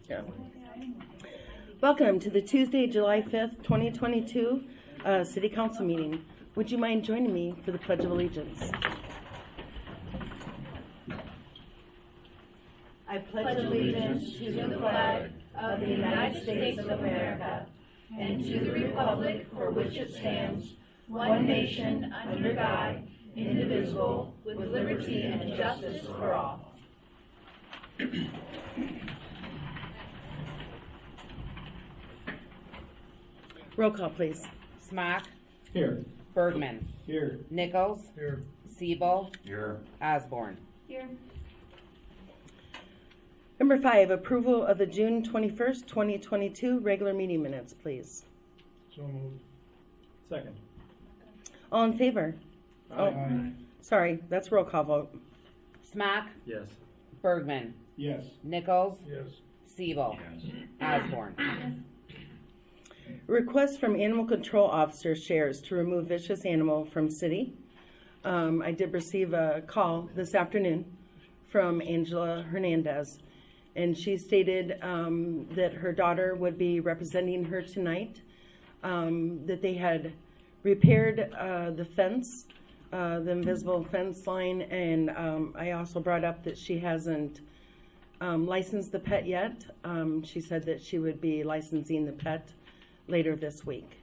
Yeah. Welcome to the Tuesday, July 5th, 2022 City Council meeting. Would you mind joining me for the Pledge of Allegiance? I pledge allegiance to the flag of the United States of America and to the republic for which it stands, one nation, under God, indivisible, with liberty and justice for all. Roll call, please. Smock. Here. Bergman. Here. Nichols. Here. Siebel. Here. Osborne. Here. Number 5, approval of the June 21st, 2022 regular meeting minutes, please. So moved. Second. All in favor? Aye. Sorry, that's roll call vote. Smock. Yes. Bergman. Yes. Nichols. Yes. Siebel. Yes. Osborne. Request from Animal Control Officer Shares to remove vicious animal from city. I did receive a call this afternoon from Angela Hernandez, and she stated that her daughter would be representing her tonight, that they had repaired the fence, the invisible fence line, and I also brought up that she hasn't licensed the pet yet. She said that she would be licensing the pet later this week.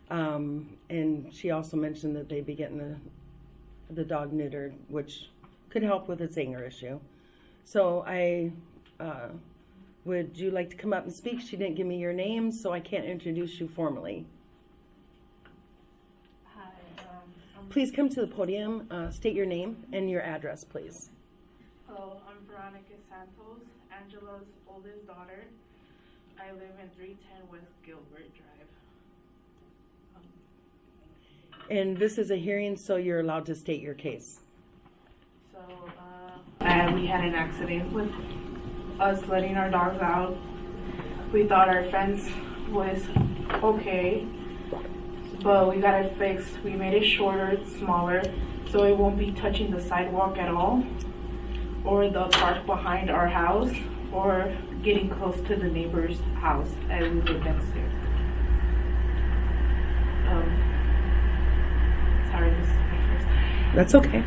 And she also mentioned that they'd be getting the dog neutered, which could help with its anger issue. So would you like to come up and speak? She didn't give me your name, so I can't introduce you formally. Hi. Please come to the podium, state your name and your address, please. Hello, I'm Veronica Santos, Angela's oldest daughter. I live in 310 West Gilbert Drive. And this is a hearing, so you're allowed to state your case. So, we had an accident with us letting our dogs out. We thought our fence was okay, but we got it fixed. We made it shorter, smaller, so it won't be touching the sidewalk at all, or the park behind our house, or getting close to the neighbor's house as we live next to. Sorry, this is my first time. That's okay.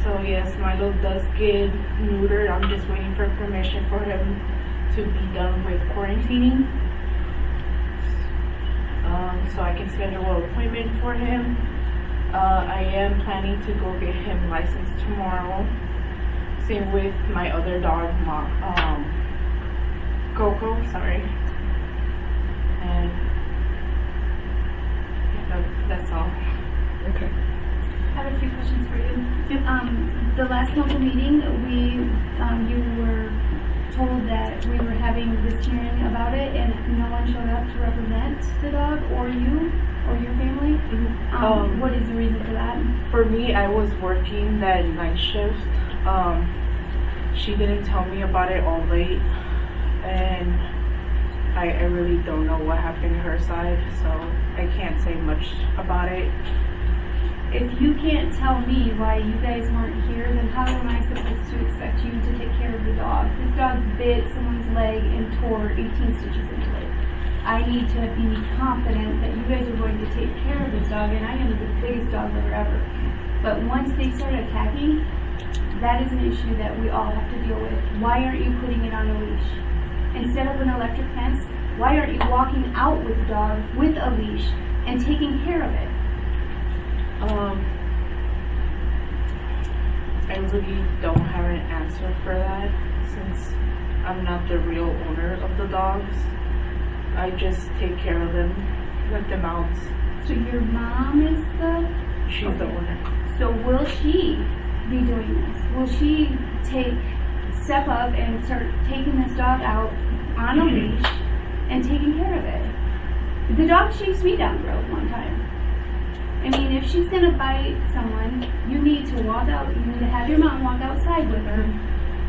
So yes, Milo does get neutered. I'm just waiting for permission for him to be done with quarantining. So I can schedule an appointment for him. I am planning to go get him licensed tomorrow. Same with my other dog, Coco, sorry. And yeah, that's all. Okay. I have a few questions for you. The last council meeting, you were told that we were having this hearing about it, and no one showed up to represent the dog or you or your family. What is the reason for that? For me, I was working that night shift. She didn't tell me about it all late, and I really don't know what happened to her side, so I can't say much about it. If you can't tell me why you guys weren't here, then how am I supposed to expect you to take care of the dog? This dog bit someone's leg and tore 18 stitches into it. I need to be confident that you guys are going to take care of this dog, and I am the biggest dog lover ever. But once they start attacking, that is an issue that we all have to deal with. Why aren't you putting it on a leash? Instead of an electric fence, why aren't you walking out with the dog with a leash and taking care of it? I really don't have an answer for that, since I'm not the real owner of the dogs. I just take care of them, let them out. So your mom is She's the owner. So will she be doing this? Will she step up and start taking this dog out on a leash and taking care of it? The dog chased me down the road one time. I mean, if she's gonna bite someone, you need to have your mom walk outside with her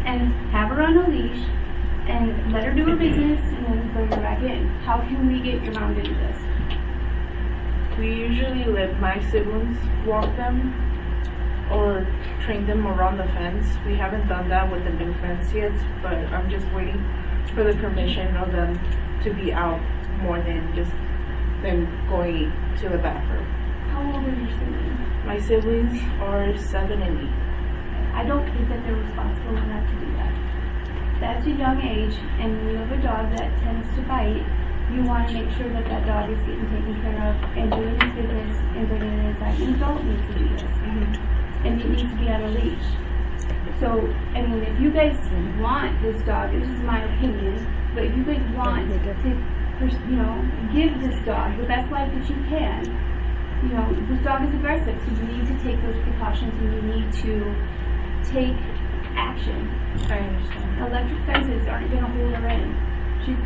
and have her on a leash and let her do her business and then bring her back in. How can we get your mom to do this? We usually let my siblings walk them. or train them around the fence. We haven't done that with the new fence yet, but I'm just waiting for the permission of them to be out more than just them going to the bathroom. How old are your siblings? My siblings are 7 and 8. I don't think that they're responsible enough to do that. That's a young age, and when you have a dog that tends to bite, you want to make sure that that dog is getting taken care of and doing its business and bringing it inside. An adult needs to do this, and it needs to be on a leash. So, I mean, if you guys want this dog, this is my opinion, but if you guys want to, give this dog the best life that you can, this dog is aggressive, so you need to take those precautions and you need to take action. I understand. Electric fences aren't going to hold her in. He's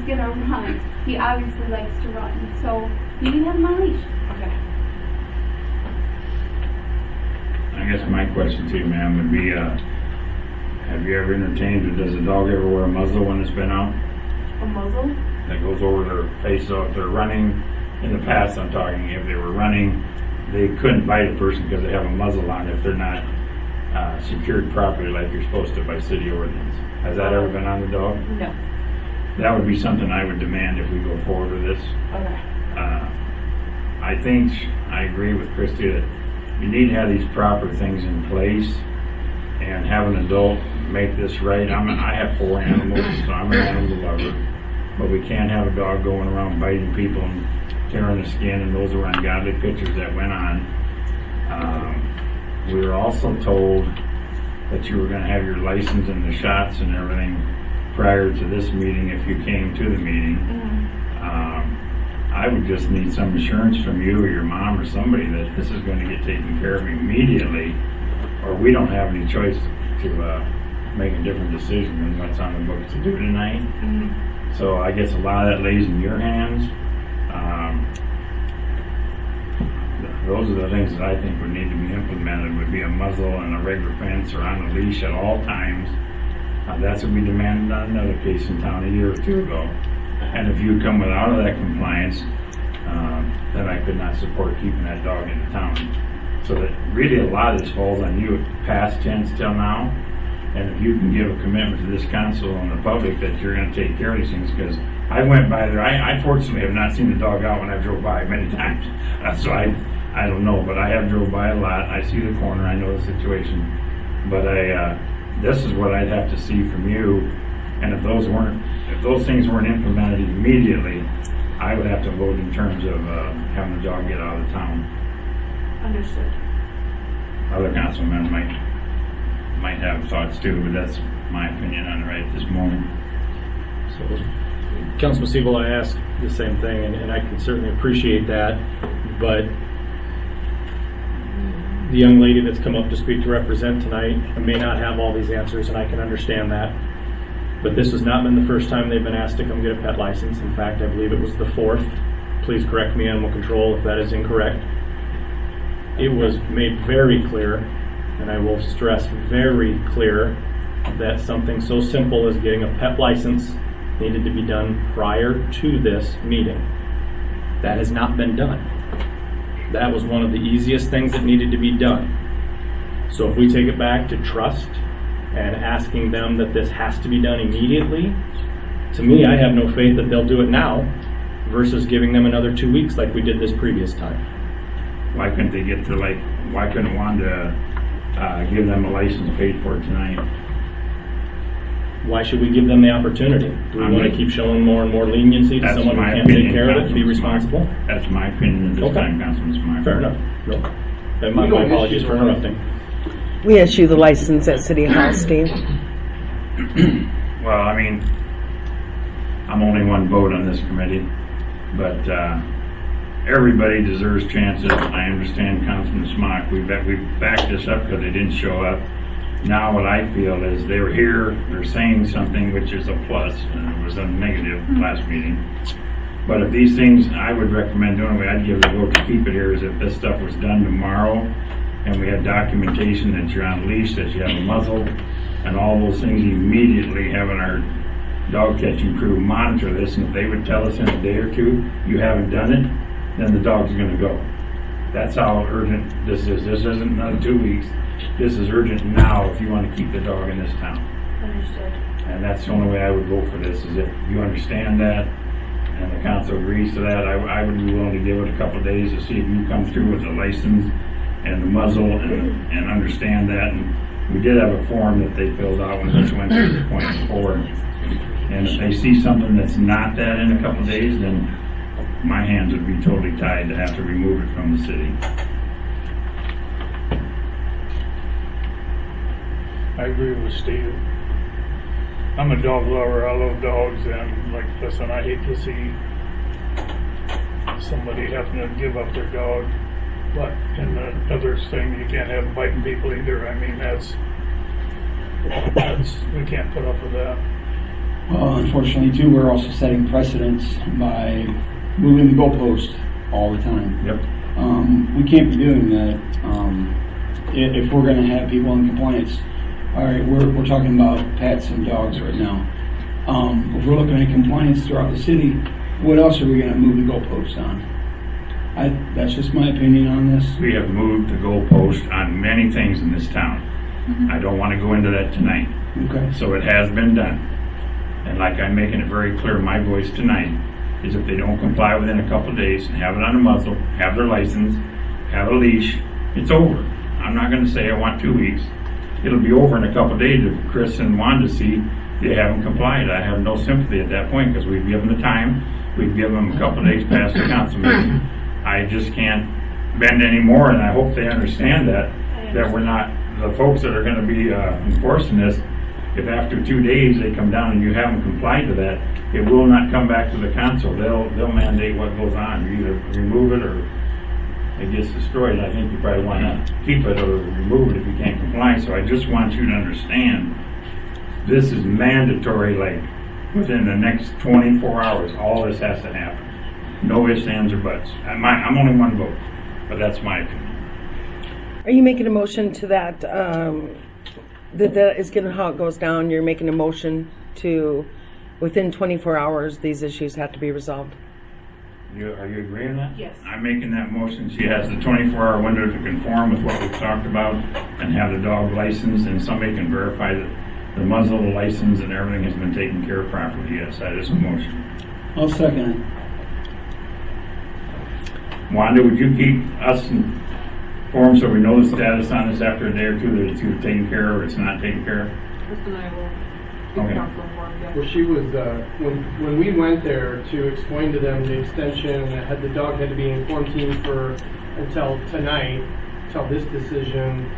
going to run. He obviously likes to run. So you can have him on a leash. Okay. I guess my question to you, ma'am, would be, have you ever entertained, or does a dog ever wear a muzzle when it's been out? A muzzle? That goes over their face, so if they're running, in the past I'm talking, if they were running, they couldn't bite a person because they have a muzzle on if they're not secured properly like you're supposed to by city ordinance. Has that ever been on the dog? No. That would be something I would demand if we go forward with this. Okay. I think I agree with Christy that you need to have these proper things in place and have an adult make this right. I have 4 animals, so I'm an animal lover, but we can't have a dog going around biting people and tearing the skin, and those were ungodly pictures that went on. We were also told that you were going to have your license and the shots and everything prior to this meeting if you came to the meeting. I would just need some assurance from you or your mom or somebody that this is going to get taken care of immediately, or we don't have any choice to make a different decision than what's on the books to do tonight. So I guess a lot of that lays in your hands. Those are the things that I think would need to be implemented, would be a muzzle and a regular fence or on a leash at all times. That's what we demanded on another case in town a year or 2 ago. And if you come without of that compliance, then I could not support keeping that dog in the town. So that really a lot of this falls on you, past tense till now. And if you can give a commitment to this council and the public that you're going to take care of these things, because I went by there, I fortunately have not seen the dog out when I drove by many times. So I don't know, but I have drove by a lot. I see the corner, I know the situation. But this is what I'd have to see from you. And if those things weren't implemented immediately, I would have to vote in terms of having the dog get out of town. Understood. Other councilmen might have thoughts too, but that's my opinion on it right at this moment. So, Councilman Siebel, I asked the same thing, and I can certainly appreciate that, but the young lady that's come up to speak to represent tonight may not have all these answers, and I can understand that. But this has not been the first time they've been asked to come get a pet license. In fact, I believe it was the 4th. Please correct me, Animal Control, if that is incorrect. It was made very clear, and I will stress very clear, that something so simple as getting a pet license needed to be done prior to this meeting. That has not been done. That was one of the easiest things that needed to be done. So if we take it back to trust and asking them that this has to be done immediately, to me, I have no faith that they'll do it now versus giving them another 2 weeks like we did this previous time. Why couldn't they get to why couldn't Wanda give them a license paid for tonight? Why should we give them the opportunity? Do we want to keep showing more and more leniency to someone who can't take care of it and be responsible? That's my opinion at this time, Councilman Smart. Fair enough. No. And my apologies for interrupting. We issue the license at City Hall, Steve. Well, I mean, I'm only one vote on this committee, but everybody deserves chances. I understand Councilman Smock. We backed this up because they didn't show up. Now what I feel is they were here, they're saying something which is a plus, and it was a negative last meeting. But if these things, I would recommend, the only way I'd give a vote to keep it here is if this stuff was done tomorrow, and we had documentation that you're on a leash, that you have a muzzle, and all those things, immediately having our dog catching crew monitor this, and if they would tell us in a day or two, you haven't done it, then the dog's gonna go. That's how urgent this is. This isn't another 2 weeks. This is urgent now if you want to keep the dog in this town. Understood. And that's the only way I would vote for this, is if you understand that and the council agrees to that. I would be willing to give it a couple of days to see if you come through with the license and the muzzle and understand that. And we did have a form that they filled out when this went to the point before. And if they see something that's not that in a couple of days, then my hands would be totally tied to have to remove it from the city. I agree with Steve. I'm a dog lover. I love dogs, and like, listen, I hate to see somebody having to give up their dog. But in the other thing, you can't have them biting people either. I mean, that's we can't put up with that. Well, unfortunately, too, we're also setting precedents by moving the goalpost all the time. Yep. We can't be doing that if we're going to have people in compliance. All right, we're talking about pets and dogs right now. If we're looking at compliance throughout the city, what else are we going to move the goalpost on? That's just my opinion on this. We have moved the goalpost on many things in this town. I don't want to go into that tonight. Okay. So it has been done. And like I'm making it very clear, my voice tonight is if they don't comply within a couple of days and have it on a muzzle, have their license, have a leash, it's over. I'm not going to say I want 2 weeks. It'll be over in a couple of days if Chris and Wanda see they haven't complied. I have no sympathy at that point because we've given the time. We've given them a couple of days past the council meeting. I just can't bend anymore, and I hope they understand that we're not, the folks that are going to be enforcing this, if after 2 days they come down and you haven't complied to that, it will not come back to the council. They'll mandate what goes on. You either remove it or it gets destroyed. I think you probably want to keep it or remove it if you can't comply. So I just want you to understand this is mandatory, like within the next 24 hours, all this has to happen. No ifs, ands, or buts. I'm only one vote, but that's my opinion. Are you making a motion to that, that is gonna, how it goes down, you're making a motion to, within 24 hours, these issues have to be resolved? Are you agreeing with that? Yes. I'm making that motion. She has the 24-hour window to conform with what we've talked about and have the dog licensed, and somebody can verify that the muzzle, the license, and everything has been taken care of properly. Yes, that is a motion. I'll second it. Wanda, would you keep us informed so we know the status on this after a day or two, that it's either taken care of or it's not taken care of? Kristen and I will Okay. keep council informed, yeah. Well, she was, when we went there to explain to them the extension, that the dog had to be in quarantine until tonight, until this decision,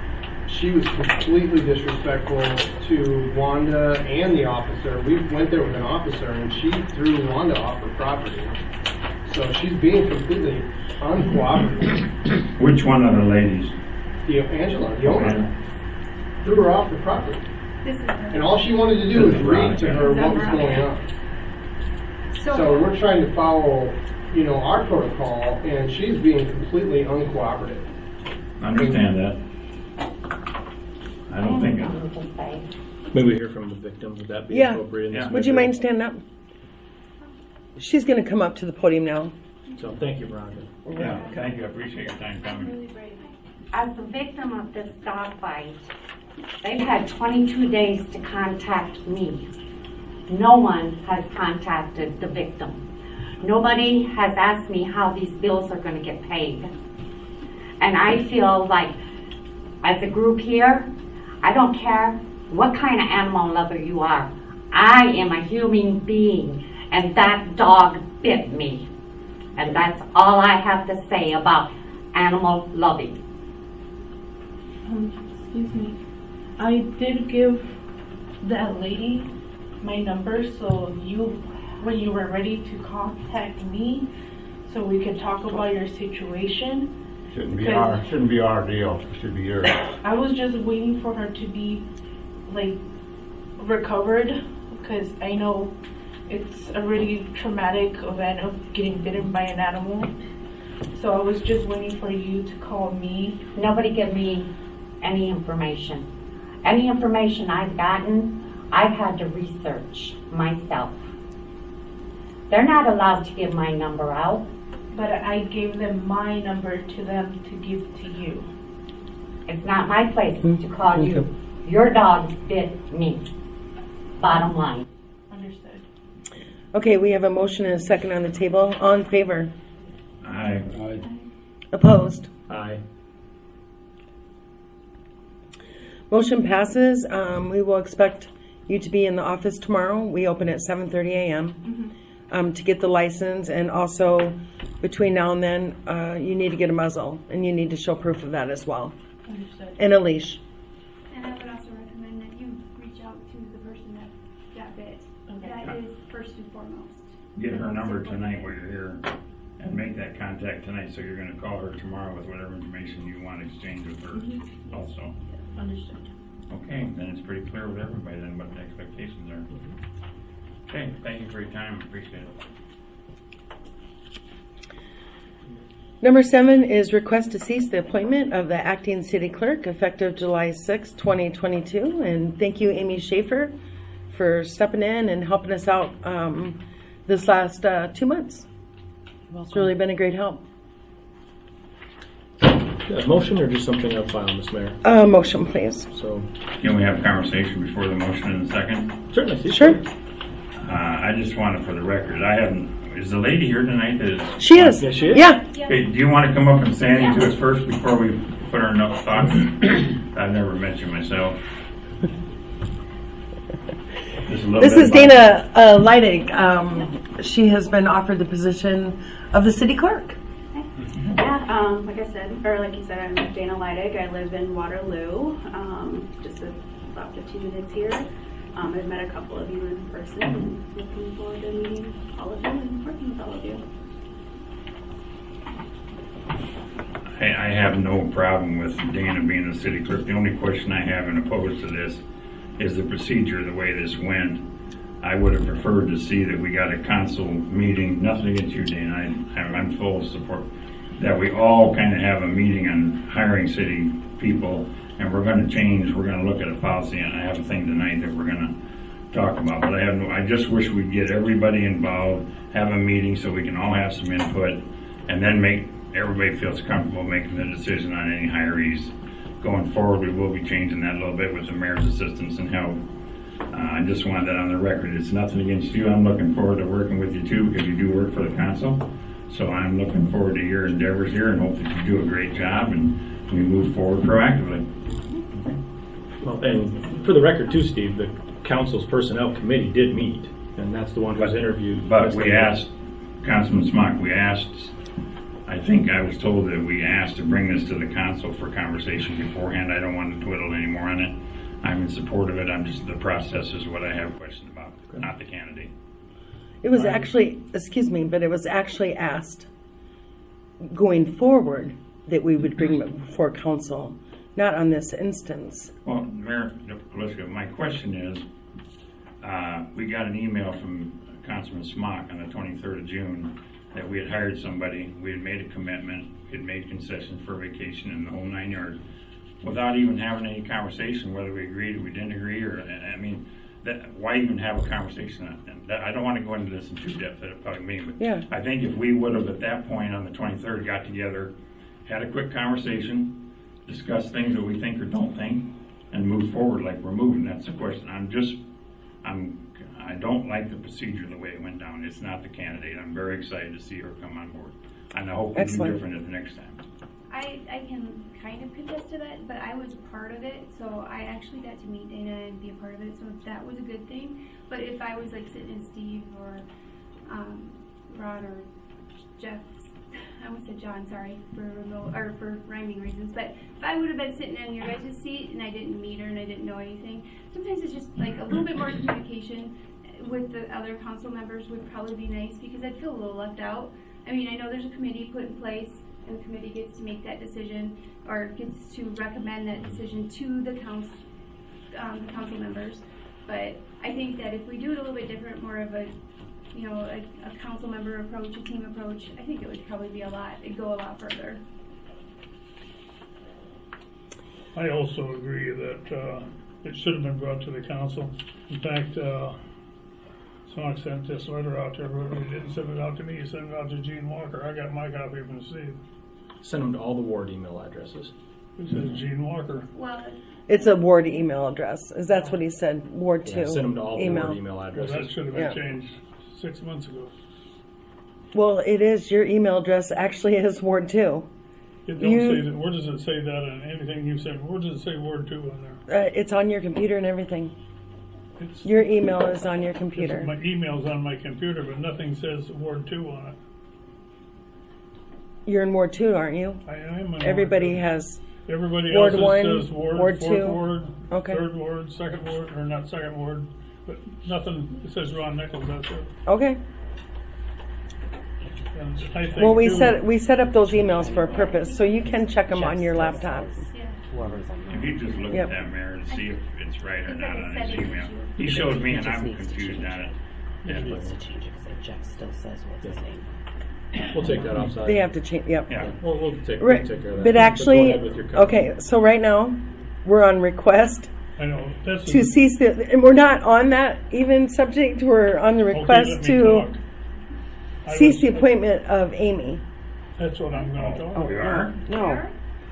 she was completely disrespectful to Wanda and the officer. We went there with an officer and she threw Wanda off her property. So she's being completely uncooperative. Which one of the ladies? Angela, the owner, threw her off the property. This is And all she wanted to do was read to her what was going on. So we're trying to follow, our protocol, and she's being completely uncooperative. Understand that. I don't think it. Maybe hear from the victim. Would that be Yeah. appropriate? in this Yeah. Would you matter? mind standing up? She's gonna come up to the podium now. So thank you, Veronica. Yeah, thank you. I appreciate your time coming. As the victim of this dog bite, they've had 22 days to contact me. No one has contacted the victim. Nobody has asked me how these bills are going to get paid. And I feel like, as a group here, I don't care what kind of animal lover you are. I am a human being, and that dog bit me. And that's all I have to say about animal loving. Excuse me. I did give that lady my number, so when you were ready to contact me, so we could talk about your situation. Shouldn't be our deal. It should be yours. I was just waiting for her to be recovered, because I know it's a really traumatic event of getting bitten by an animal. So I was just waiting for you to call me. Nobody give me any information. Any information I've gotten, I've had to research myself. They're not allowed to give my number out. But I gave them my number to them to give to you. It's not my place to call you. Your dog bit me. Bottom line. Understood. Okay, we have a motion and a second on the table. All in favor? Aye. Opposed? Aye. Motion passes. We will expect you to be in the office tomorrow. We open at 7:30 a.m. To get the license, and also between now and then, you need to get a muzzle, and you need to show proof of that as well, Understood. and a leash. And I would also recommend that you reach out to the person that got bit. Okay. That is first and foremost. Get her number tonight while you're here and make that contact tonight, so you're gonna call her tomorrow with whatever information you want to exchange with her also. Understood. Okay, then it's pretty clear with everybody then what the expectations are. Okay, thank you for your time, appreciate it. Number 7 is request to cease the appointment of the acting city clerk effective July 6, 2022. And thank you, Amy Schaefer, for stepping in and helping us out this last 2 months. It's really been a great help. A motion or just something on file, Ms. Mayor? Motion, please. So, Can we have a conversation before the motion in a second? certainly. Sure. I just want it for the record, is the lady here tonight that is? She is. Yes, she is. Yeah. Okay, do you want to come up and say anything to us first before we put our thoughts? I've never met you myself. Just a little This bit is about- Dana Leidig. She has been offered the position of the city clerk. Yeah, like I said, or like you said, I'm Dana Leidig. I live in Waterloo, just about 15 minutes here. I've met a couple of you in person and looking forward to meeting all of you and working with all of you. I have no problem with Dana being the city clerk. The only question I have in opposed to this is the procedure, the way this went. I would have preferred to see that we got a council meeting, nothing against you, Dana, I'm full of support, that we all kind of have a meeting on hiring city people, and we're going to look at a policy, and I have a thing tonight that we're going to talk about, but I just wish we'd get everybody involved, have a meeting so we can all have some input, and then everybody feels comfortable making the decision on any hirees. Going forward, we will be changing that a little bit with the mayor's assistance and help. I just wanted that on the record. It's nothing against you. I'm looking forward to working with you too, because you do work for the council. So I'm looking forward to your endeavors here and hope that you do a great job and we move forward proactively. Well, and for the record too, Steve, the council's personnel committee did meet, and that's the one who was interviewed. But we asked, Councilman Smock, I think I was told that we asked to bring this to the council for conversation beforehand. I don't want to twiddle anymore on it. I'm in support of it. The process is what I have questions about, not the candidate. It was actually, but it was actually asked going forward that we would bring it before council, not on this instance. Well, Mayor Kaliska, my question is, we got an email from Councilman Smock on the 23rd of June that we had hired somebody, we had made a commitment, we had made concessions for vacation and the whole 9 yards, without even having any conversation whether we agreed or we didn't agree, or, I mean, why even have a conversation on that? I don't want to go into this in too depth at a public meeting, but Yeah. I think if we would have at that point on the 23rd got together, had a quick conversation, discussed things that we think or don't think, and move forward like we're moving, that's the question. I don't like the procedure the way it went down. It's not the candidate. I'm very excited to see her come on board. And I hope we do Excellent. different at the next time. I can kind of contest to that, but I was part of it, so I actually got to meet Dana and be a part of it, so that was a good thing. But if I was like sitting in Steve or Ron or Jeff, I almost said John, sorry, for rhyming reasons, but if I would have been sitting in your guys' seat and I didn't meet her and I didn't know anything, sometimes it's just like a little bit more communication with the other council members would probably be nice, because I'd feel a little left out. I mean, I know there's a committee put in place, and the committee gets to make that decision, or gets to recommend that decision to the council members. But I think that if we do it a little bit different, more of a council member approach, a team approach, I think it would probably be it'd go a lot further. I also agree that it should have been brought to the council. In fact, some Smock sent this letter out to everybody. He didn't send it out to me. He sent it out to Gene Walker. I got my copy from Steve. Send them to all the ward email addresses. It says Gene Walker. Well, It's a ward email address. Is that's what he said? Ward 2 Yeah, send them to all the email. ward email Well, addresses. that should have been Yeah. changed 6 months ago. Well, it is. Your email address actually is Ward 2. It don't You- say that. Where does it say that in anything you said? Where does it say Word 2 on there? It's on your computer and everything. It's, Your email is on your computer. My email's on my computer, but nothing says Word 2 on it. You're in Ward 2, aren't you? I am in Everybody Ward 2. has. Everybody Ward else 1, says Ward, Ward 4th 2. Ward, Okay. 3rd Ward, 2nd Ward, or not 2nd Ward, but nothing, it says Ron Nichols, that's it. Okay. And I think Well, too- we set up those emails for a purpose, so you can check them on your laptop. yeah. Whoever's on If you just look Yep. at that, Mayor, and see if it's right or It's not like a on his setting email. issue. He showed me He and just I'm needs to confused change on it. He And- needs to change it because Jeff still says what's his name. We'll take that offside. They have to change. Yep. Yeah. We'll take Right. care of that. But go actually, ahead with your comment. okay. So right now, we're on request I know, that's. to cease the, and we're not on that even subject. We're on the Okay, request let me to talk. I cease the was- appointment of Amy. That's what I'm gonna talk We about. are? No.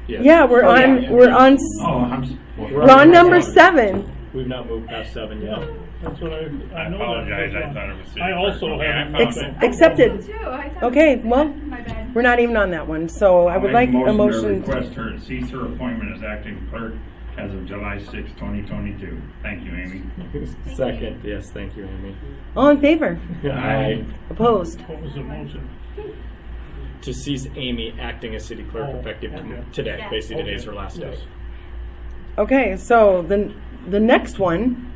Yeah, we're Oh, on. yeah. We're on. Oh, I'm, We're on number 7. We've not moved past 7 yet. Yeah, that's what I I know. apologize, that. I thought it was city I also clerk. Okay, have. I Ex- apologize. accepted. Too. I thought Okay, it was well, my bad. we're not even on that one. So I would like a To motion. request her to cease her appointment as acting clerk as of July 6, 2022. Thank you, Amy. Second, yes, thank you, Amy. All in favor? Aye. Opposed? What was the motion? To cease Amy acting as city clerk Oh, effective okay. today. Yeah. Basically, today's her last day. Yes. Okay, so the next one,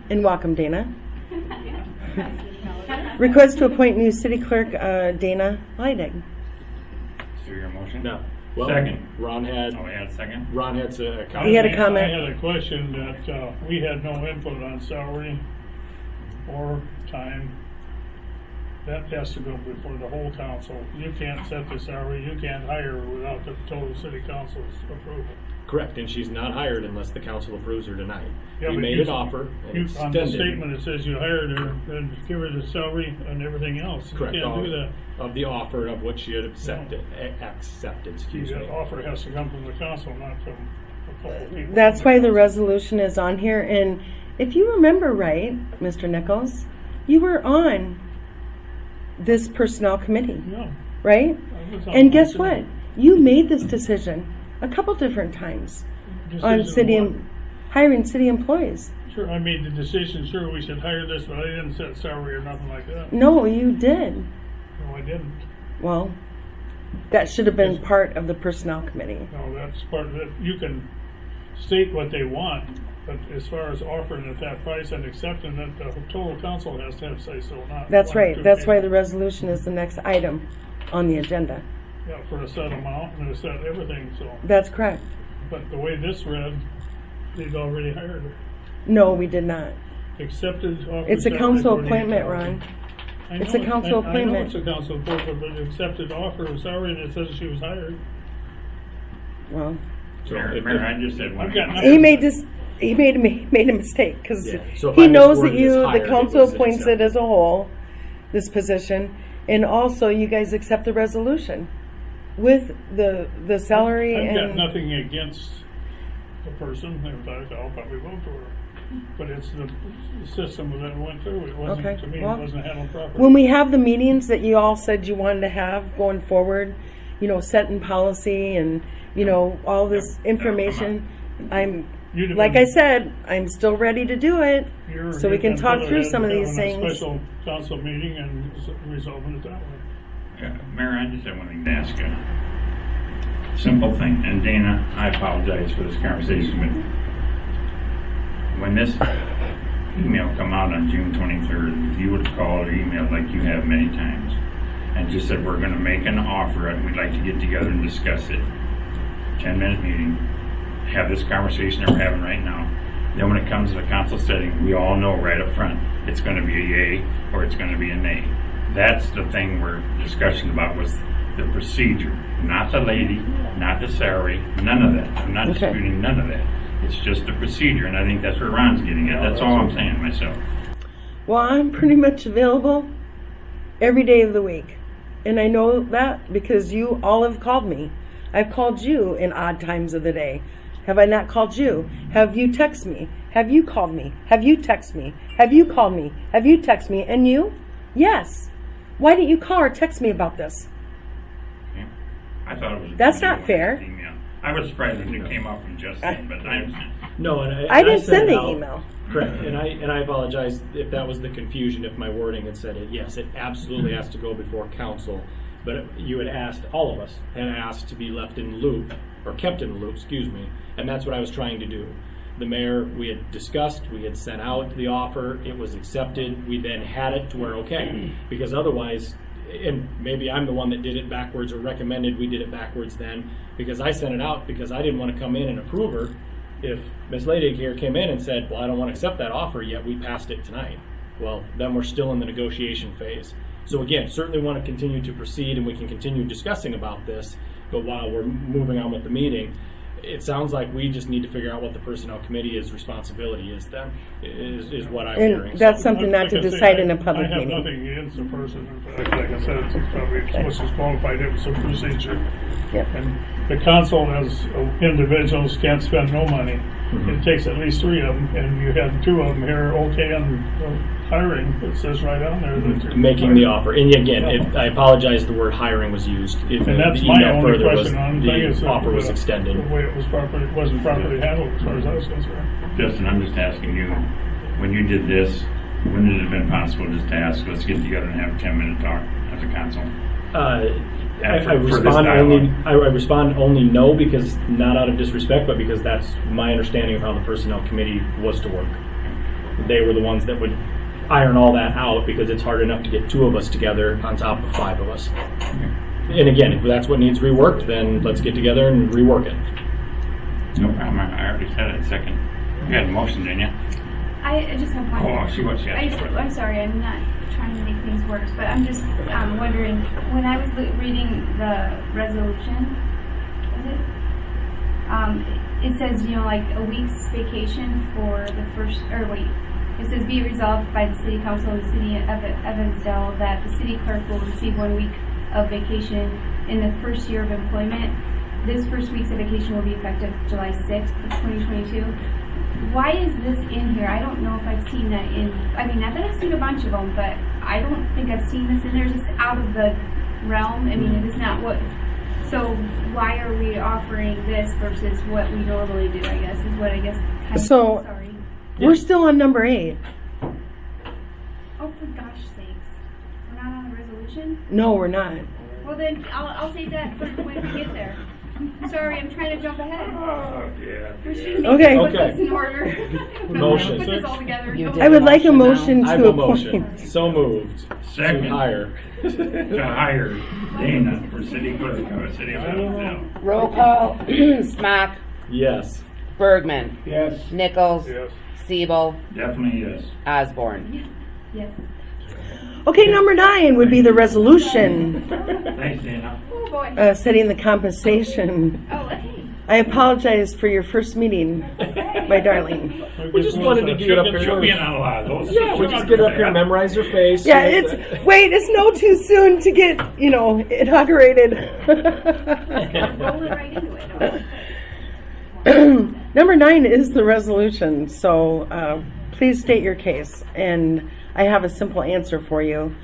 and welcome Dana. Request to appoint new city clerk Dana Leidig. So your motion? No. Well, Second. Ron had Oh, we had a second? a comment. He had a comment. I had a question that we had no input on salary or time. That has to go before the whole council. You can't set the salary, you can't hire her without the total city council's approval. Correct, and she's not hired unless the council approves her tonight. Yeah, We but made you- an offer and On the extended. statement, it says you hired her, then give her the salary and everything else. You Correct. can't do that. Of the offer of what she had accepted, excuse me. The offer has to come from the council, not from a couple of people. That's why the resolution is on here. And if you remember right, Mr. Nichols, you were on this personnel committee, Yeah. right? I was on And guess the what? You made this decision a couple different times on decision hiring city employees. Sure, I made the decision, sure, we should hire this, but I didn't set salary or nothing like that. No, you did. No, I didn't. Well, that should have been part of the personnel committee. No, that's part of it. You can state what they want, but as far as offering at that price and accepting it, the total council has to have say so, not. That's one or right. two That's why people. the resolution is the next item on the agenda. Yeah, for a set amount and a set everything, so. That's correct. But the way this read, they'd already hired her. No, we did not. Accepted offer. It's a salary council 48,000. appointment, Ron. I It's know a it- council I know appointment. it's a council appointment, but accepted offer of salary and it says she was hired. Well, So Mayor, if- Mayor, I just had one. I've got thing. nothing. he made this. He made a mistake because Yeah. So if I he knows that misworded this you, hired, the it council was appoints it accepted. as a whole, this position, and also you guys accept the resolution with the salary I've got and. nothing against the person, in fact, I'll probably vote for her. But it's the system that went through, it wasn't, Okay, to me, it well, wasn't handled properly. When we have the meetings that you all said you wanted to have going forward, setting policy and, all this information, You'd have like been- I said, I'm still ready to do it, You're- so we you've can been talk better through at some of these having a things. Special council meeting and resolving it that way. Yeah, Mayor, I just have one thing to ask you. Simple thing, and Dana, I apologize for this conversation, but when this email come out on June 23rd, if you would have called or emailed like you have many times, and just said, we're gonna make an offer and we'd like to get together and discuss it, 10-minute meeting, have this conversation that we're having right now. Then when it comes to the council setting, we all know right up front, it's gonna be a yay or it's gonna be a nay. That's the thing we're discussing about was the procedure, not the lady, not the salary, none of that. I'm not Okay. disputing none of that. It's just the procedure, and I think that's where Ron's getting at. That's all I'm saying myself. Well, I'm pretty much available every day of the week. And I know that because you all have called me. I've called you in odd times of the day. Have I not called you? Have you texted me? Have you called me? Have you texted me? Have you called me? Have you texted me? And you? Yes. Why didn't you call or text me about this? Yeah. I thought it was. That's not fair. Email. I was surprised when it came out from Justin, but No, and I didn't sent send it the out. email. Correct, and I apologize if that was the confusion, if my wording had said it. Yes, it absolutely has to go before council, but you had asked, all of us had asked to be left in the loop, or kept in the loop, excuse me, and that's what I was trying to do. The mayor, we had discussed, we had sent out the offer, it was accepted, we then had it to where, okay, because otherwise, and maybe I'm the one that did it backwards or recommended we did it backwards then, because I sent it out because I didn't want to come in and approve her. If Ms. Leidig here came in and said, well, I don't want to accept that offer, yet we passed it tonight, well, then we're still in the negotiation phase. So again, certainly want to continue to proceed and we can continue discussing about this, but while we're moving on with the meeting, it sounds like we just need to figure out what the personnel committee's responsibility is then, is what I'm hearing. And that's So- something not to Like I say, decide in a public I have meeting. nothing against the person. In fact, like I said, it's probably what's qualified, it was a procedure. Yep. And the council as individuals can't spend no money. It takes at least 3 of them, and you had 2 of them here, okay, on hiring. It says right on there that you're Making the offer, and again, I apologize, the word hiring was used. If And that's the my email only further was question on the thing is the that offer was extended. the way it was wasn't properly handled as far as I was concerned. Justin, I'm just asking you, when you did this, wouldn't it have been possible just to ask, let's get together and have a 10-minute talk as a council? I respond only no, because not out of disrespect, but because that's my understanding of how the personnel committee was to work. They were the ones that would iron all that out, because it's hard enough to get 2 of us together on top of 5 of us. And again, if that's what needs reworked, then let's get together and rework it. No problem, I already said it. Second. You had a motion, didn't you? I just have one. Oh, she was, yeah. I'm sorry, I'm not trying to make things worse, but I'm just wondering, when I was reading the resolution, it says, like a week's vacation for the first, it says be it resolved by the City Council of the City of Evansdale that the City Clerk will receive 1 week of vacation in the first year of employment. This first week's of vacation will be effective July 6th of 2022. Why is this in here? I don't know if I've seen that not that I've seen a bunch of them, but I don't think I've seen this in there. Is this out of the realm? Is this not what, so why are we offering this versus what we normally do, I guess, is what I guess. So- Sorry. We're still on number 8. Oh, for gosh sakes. We're not on the resolution? No, we're not. Well then, I'll save that for when we get there. Sorry, I'm trying to jump ahead. Oh, yeah. We should Okay. put this in order. Motion. Put this all together. You did. I would like a motion I have to a motion. appoint. So moved. Second. To hire. To hire Dana for city clerk of the City of Evansdale. Roll call. Smock. Yes. Bergman. Yes. Nichols. Yes. Siebel. Definitely yes. Osborne. Yes. Okay, number 9 would be the resolution Thanks, Dana. Oh boy. setting the compensation. Oh, hey. I apologize for your first meeting, my darling. We just wanted to get up here. She'll be in on a lot of those. Yeah, we just get up here and memorize her face. Yeah, it's no too soon to get, inaugurated. Roll it right into it. Number 9 is the resolution, so please state your case. And I have a simple answer for you.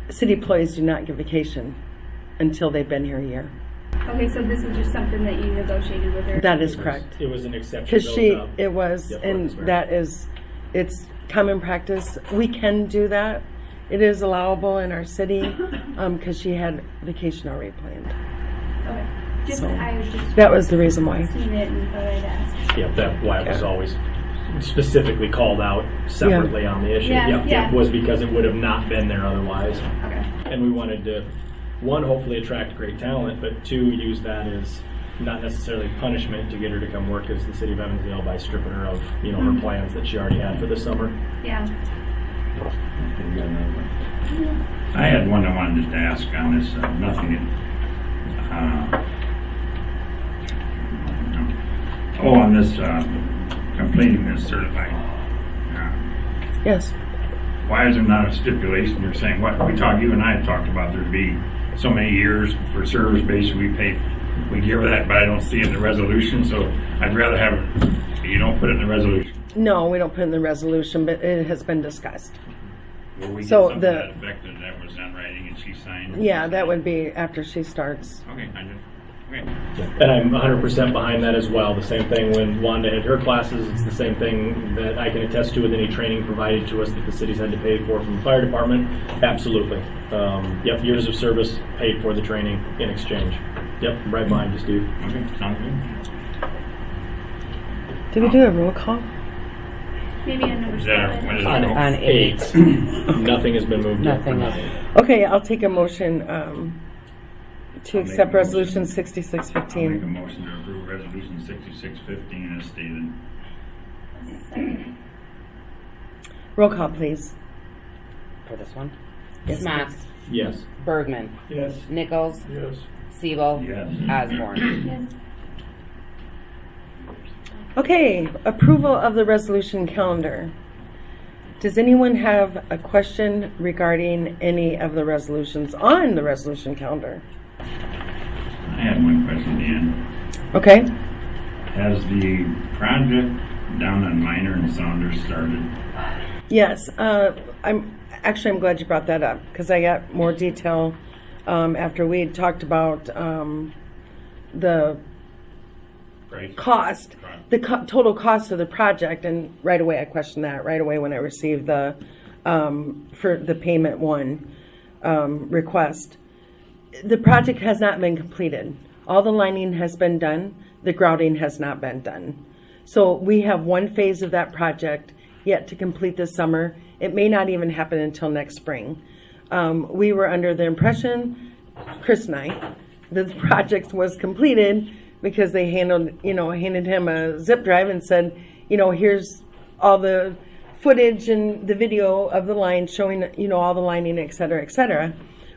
City employees do not get vacation until they've been here a year. Okay, so this was just something that you negotiated with her? That is correct. It was an exception. Because built up. it was, Yep, and that's right. that is, it's common practice. We can do that. It is allowable in our city because she had vacation already planned. Okay. So, I was just that was the reason why. seen it and thought I'd ask. Yep, that's why it was always specifically called out separately on the issue. Yeah, Yep, yeah. it was because it would have not been there otherwise. Okay. And we wanted to, 1, hopefully attract great talent, but 2, use that as not necessarily punishment to get her to come work as the City of Evansdale by stripping her of, her plans that she already had for the summer. Yeah. I had one I wanted to ask on this, nothing. On this, completing this certified. Yes. why is there not a stipulation? You're saying, what, you and I had talked about there'd be so many years for service base we pay, we give that, but I don't see it in the resolution, so I'd rather have, you don't put it in the resolution. No, we don't put it in the resolution, but it has been discussed. Where we get So something the- to that effect that was on writing and she signed. Yeah, that would be after she starts. Okay, I just, okay. And I'm 100% behind that as well. The same thing when Wanda had her classes, it's the same thing that I can attest to with any training provided to us that the cities had to pay for from the fire department. Absolutely. Yep, years of service paid for the training in exchange. Yep, right behind you, Steve. Okay, sounds good. Did we do a roll call? Maybe on number Is that, 7. when is On, it? on 8. Nothing has been moved yet. Nothing for is. 9. Okay, I'll take a motion to I'll make accept a resolution motion. I'll make a 6615. motion to approve resolution 6615 as stated. Roll call, please. For this one. Yes, Smack. please. Yes. Bergman. Yes. Nichols. Yes. Siebel. Yes. Osborne. Yes. Okay, approval of the resolution calendar. Does anyone have a question regarding any of the resolutions on the resolution calendar? I had one question, Dan. Okay. Has the project down on Minor and Saunders started? Yes, I'm glad you brought that up because I got more detail after we had talked about the Right. cost, the total cost of the project, and right away I questioned that right away when I received the for the payment one request. The project has not been completed. All the lining has been done. The grouting has not been done. So we have one phase of that project yet to complete this summer. It may not even happen until next spring. We were under the impression, Chris and I, that the project was completed because they handed him a zip drive and said, here's all the footage and the video of the line showing, all the lining, et cetera, et cetera.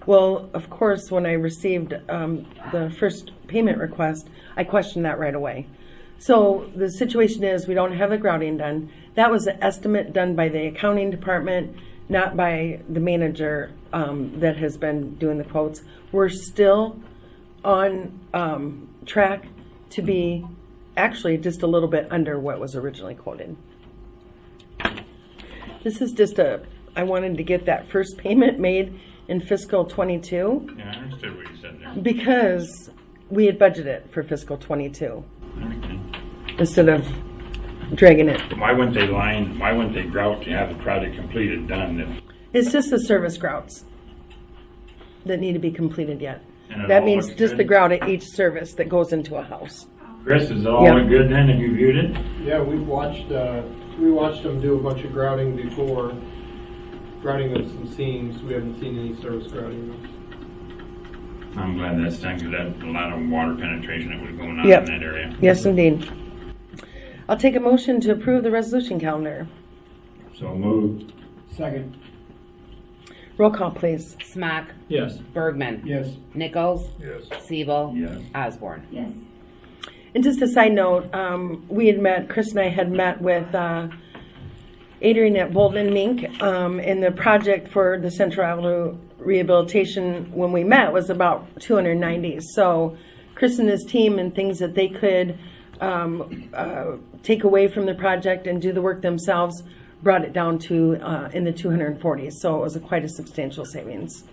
Well, of course, when I received the first payment request, I questioned that right away. So the situation is we don't have the grouting done. That was an estimate done by the accounting department, not by the manager that has been doing the quotes. We're still on track to be actually just a little bit under what was originally quoted. This is just I wanted to get that first payment made in fiscal 22 Yeah, I understood what you said there. because we had budgeted for fiscal 22 I understand. instead of dragging it. Why wouldn't they grout to have the project completed, done? It's just the service grouts that need to be completed yet. And it That all means looks just good? the grout at each service that goes into a house. Chris, is it all Yeah. good then? Have you viewed it? Yeah, we watched them do a bunch of grouting before, grouting of some seams. We haven't seen any service grouting. I'm glad that's done because that's a lot of water penetration that was going on Yep. in that area. Yes, indeed. I'll take a motion to approve the resolution calendar. So moved. Second. Roll call, please. Smack. Yes. Bergman. Yes. Nichols. Yes. Siebel. Yes. Osborne. Yes. And just a side note, Chris and I had met with Adrian at Bolton and Mink, and the project for the Central Avenue rehabilitation when we met was about 290. So Chris and his team and things that they could take away from the project and do the work themselves brought it down to in the 240s. So it was quite a substantial savings.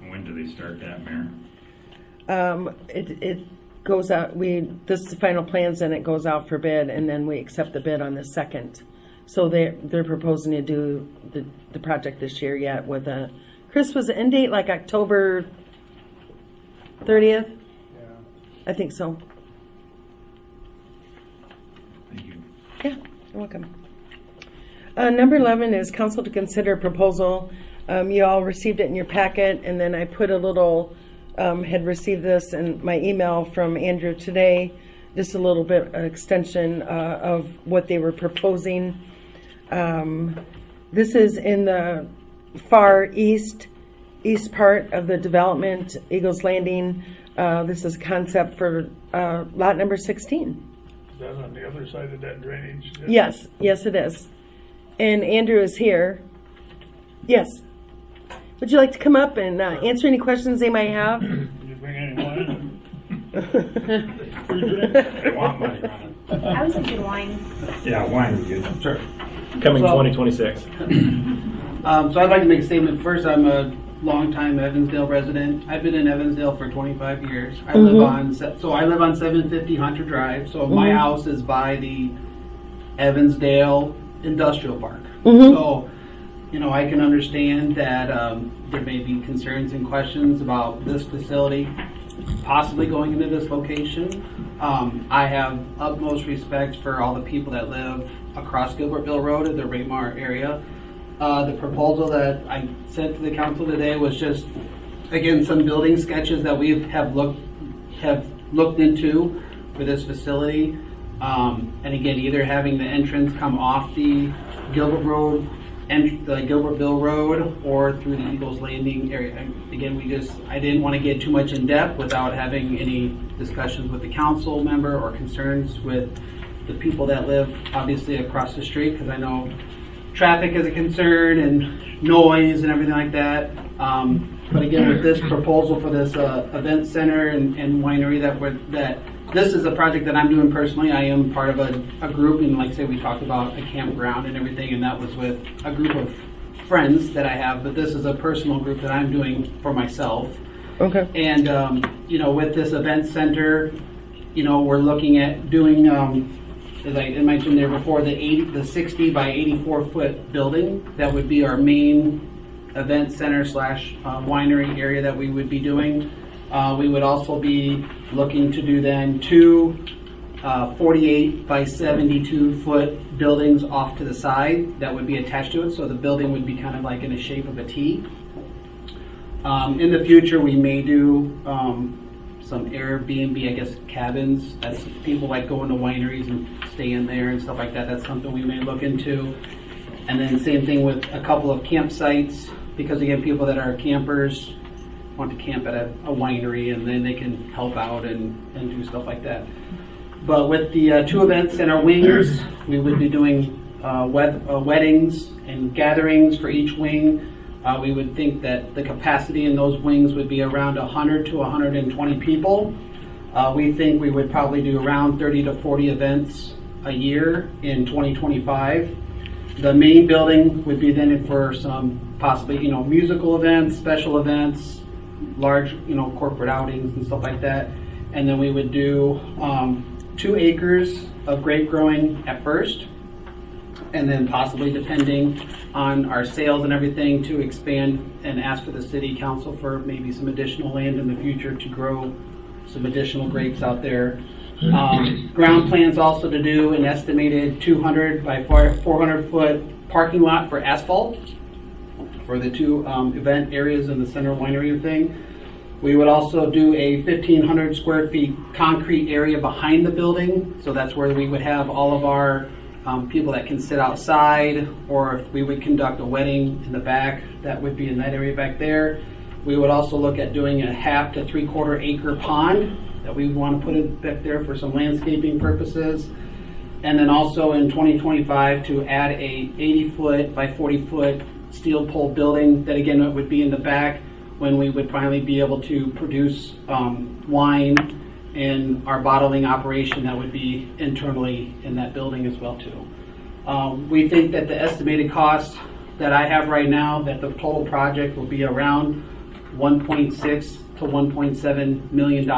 When do they start that, Mayor? It goes out, this is the final plans and it goes out for bid and then we accept the bid on the 2nd. So they're proposing to do the project this year yet with Chris, was the end date like October 30th? Yeah. I think so. Thank you. Yeah, you're welcome. Number 11 is council to consider proposal. You all received it in your packet, and then I put a little, had received this in my email from Andrew today, just a little bit extension of what they were proposing. This is in the far east part of the development, Eagles Landing. This is concept for lot number 16. Is that on the other side of that drainage? Yes, yes it is. And Andrew is here. Yes. Would you like to come up and answer any questions they might have? Did you bring any wine? They want money on it. I was thinking wine. Yeah, wine is good. Sure. Coming So- 2026. So I'd like to make a statement. First, I'm a longtime Evansdale resident. I've been in Evansdale for 25 years. I live on 750 Hunter Drive. So my house is by the Evansdale Industrial Park. So, you know, I can understand that there may be concerns and questions about this facility possibly going into this location. I have utmost respect for all the people that live across Gilbertville Road in the Raymar area. The proposal that I sent to the council today was just, again, some building sketches that we have looked into for this facility. And again, either having the entrance come off the Gilbert Road and the Gilbertville Road or through the Eagles Landing area. And again, I didn't want to get too much in depth without having any discussions with the council member or concerns with the people that live obviously across the street, because I know traffic is a concern and noise and everything like that. But again, with this proposal for this event center and winery that this is a project that I'm doing personally. I am part of a group, and like I say, we talked about a campground and everything, and that was with a group of friends that I have, but this is a personal group that I'm doing for myself. Okay. And, you know, with this event center, you know, we're looking at doing, as I mentioned there before, the 60 by 84 foot building. That would be our main event center / winery area that we would be doing. We would also be looking to do then two 48 by 72 foot buildings off to the side that would be attached to it. So the building would be kind of like in the shape of a T. In the future, we may do some Airbnb, I guess, cabins. That's people like going to wineries and stay in there and stuff like that. That's something we may look into. And then same thing with a couple of campsites, because again, people that are campers want to camp at a winery, and then they can help out and do stuff like that. But with the two events in our wings, we would be doing weddings and gatherings for each wing. We would think that the capacity in those wings would be around 100 to 120 people. We think we would probably do around 30 to 40 events a year in 2025. The main building would be then for some possibly, you know, musical events, special events, large, you know, corporate outings and stuff like that. And then we would do 2 acres of grape growing at first, and then possibly, depending on our sales and everything, to expand and ask for the city council for maybe some additional land in the future to grow some additional grapes out there. Ground plans also to do an estimated 200 by 400 foot parking lot for asphalt for the two event areas in the center winery thing. We would also do a 1,500 square feet concrete area behind the building. So that's where we would have all of our people that can sit outside, or if we would conduct a wedding in the back, that would be in that area back there. We would also look at doing a 1/2 to 3/4 acre pond that we would want to put it back there for some landscaping purposes. And then also in 2025 to add a 80 foot by 40 foot steel pole building that again it would be in the back when we would finally be able to produce wine and our bottling operation that would be internally in that building as well too. We think that the estimated cost that I have right now, that the total project will be around $1.6 to $1.7 million.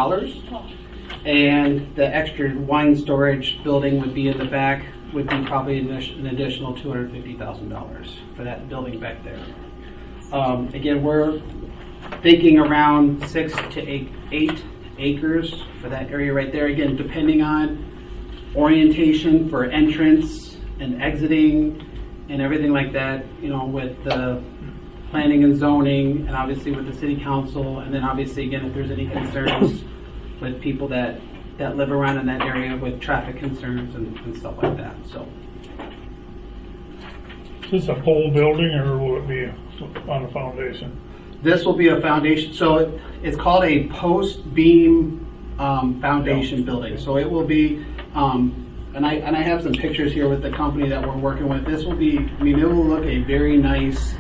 And the extra wine storage building would be in the back, would be probably an additional $250,000 for that building back there. Again, we're thinking around 6 to 8 acres for that area right there. Again, depending on orientation for entrance and exiting and everything like that, you know, with the planning and zoning, and obviously with the city council, and then obviously again if there's any concerns with people that live around in that area with traffic concerns and stuff like that. So Is this a pole building, or will it be on a foundation? this will be a foundation. So it's called a post beam foundation building. So it will be, and I have some pictures here with the company that we're working with. This will be, I mean, it will look a very nice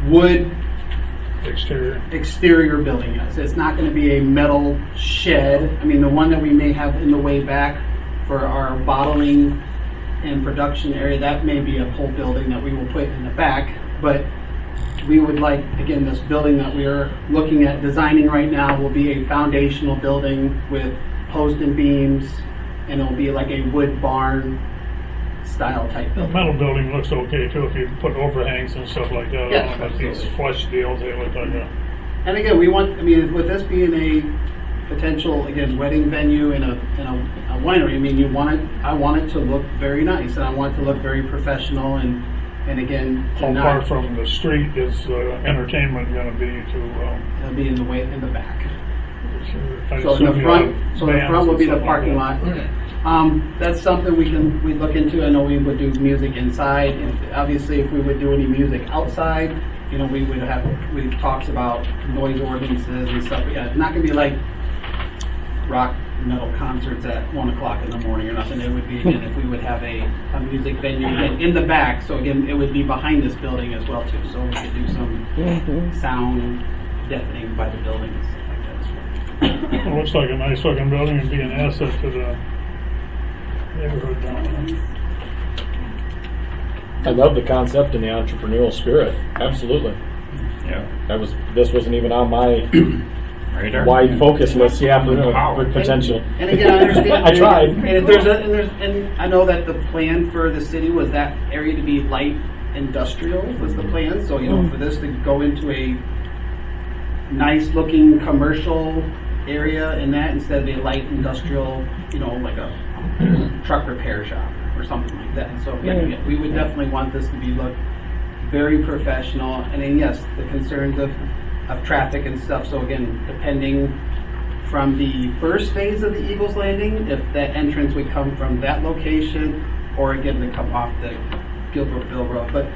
wood exterior. building. Yes, it's not going to be a metal shed. I mean, the one that we may have in the way back for our bottling and production area, that may be a whole building that we will put in the back. But we would like, again, this building that we are looking at designing right now will be a foundational building with posts and beams, and it'll be like a wood barn style type The building. metal building looks okay too if you put overhangs and stuff like that. Yes, on, but these absolutely. flush deals, they look like a. And again, we want, I mean, with this being a potential, again, wedding venue and a winery, I mean, I want it to look very nice, and I want it to look very professional, and again, to How not, far from the street is entertainment going to be to? it'll be in the back. I So in assume the you front, have so the bands front will and be the stuff like parking that. lot. That's something we'd look into. I know we would do music inside, and obviously if we would do any music outside, you know, we talks about noise ordinances and stuff. Yeah, it's not gonna be like rock metal concerts at 1 o'clock in the morning or nothing. It would be, again, if we would have a music venue in the back. So again, it would be behind this building as well too. So we could do some sound deafening by the building and stuff like that as well. It looks like a nice looking building and be an asset to the neighborhood down there. I love the concept and the entrepreneurial spirit. Absolutely. Yeah. This wasn't even on my Radar. wide focus list. Yeah, for potential. And again, I understand. I tried. And if and I know that the plan for the city was that area to be light industrial was the plan. So you know, for this to go into a nice looking commercial area and that instead of a light industrial, you know, like a truck repair shop or something like that. So yeah, we would definitely want this to be look very professional. And then yes, the concerns of traffic and stuff. So again, depending from the first phase of the Eagles Landing, if that entrance would come from that location, or again to come off the Gilbertville Road. But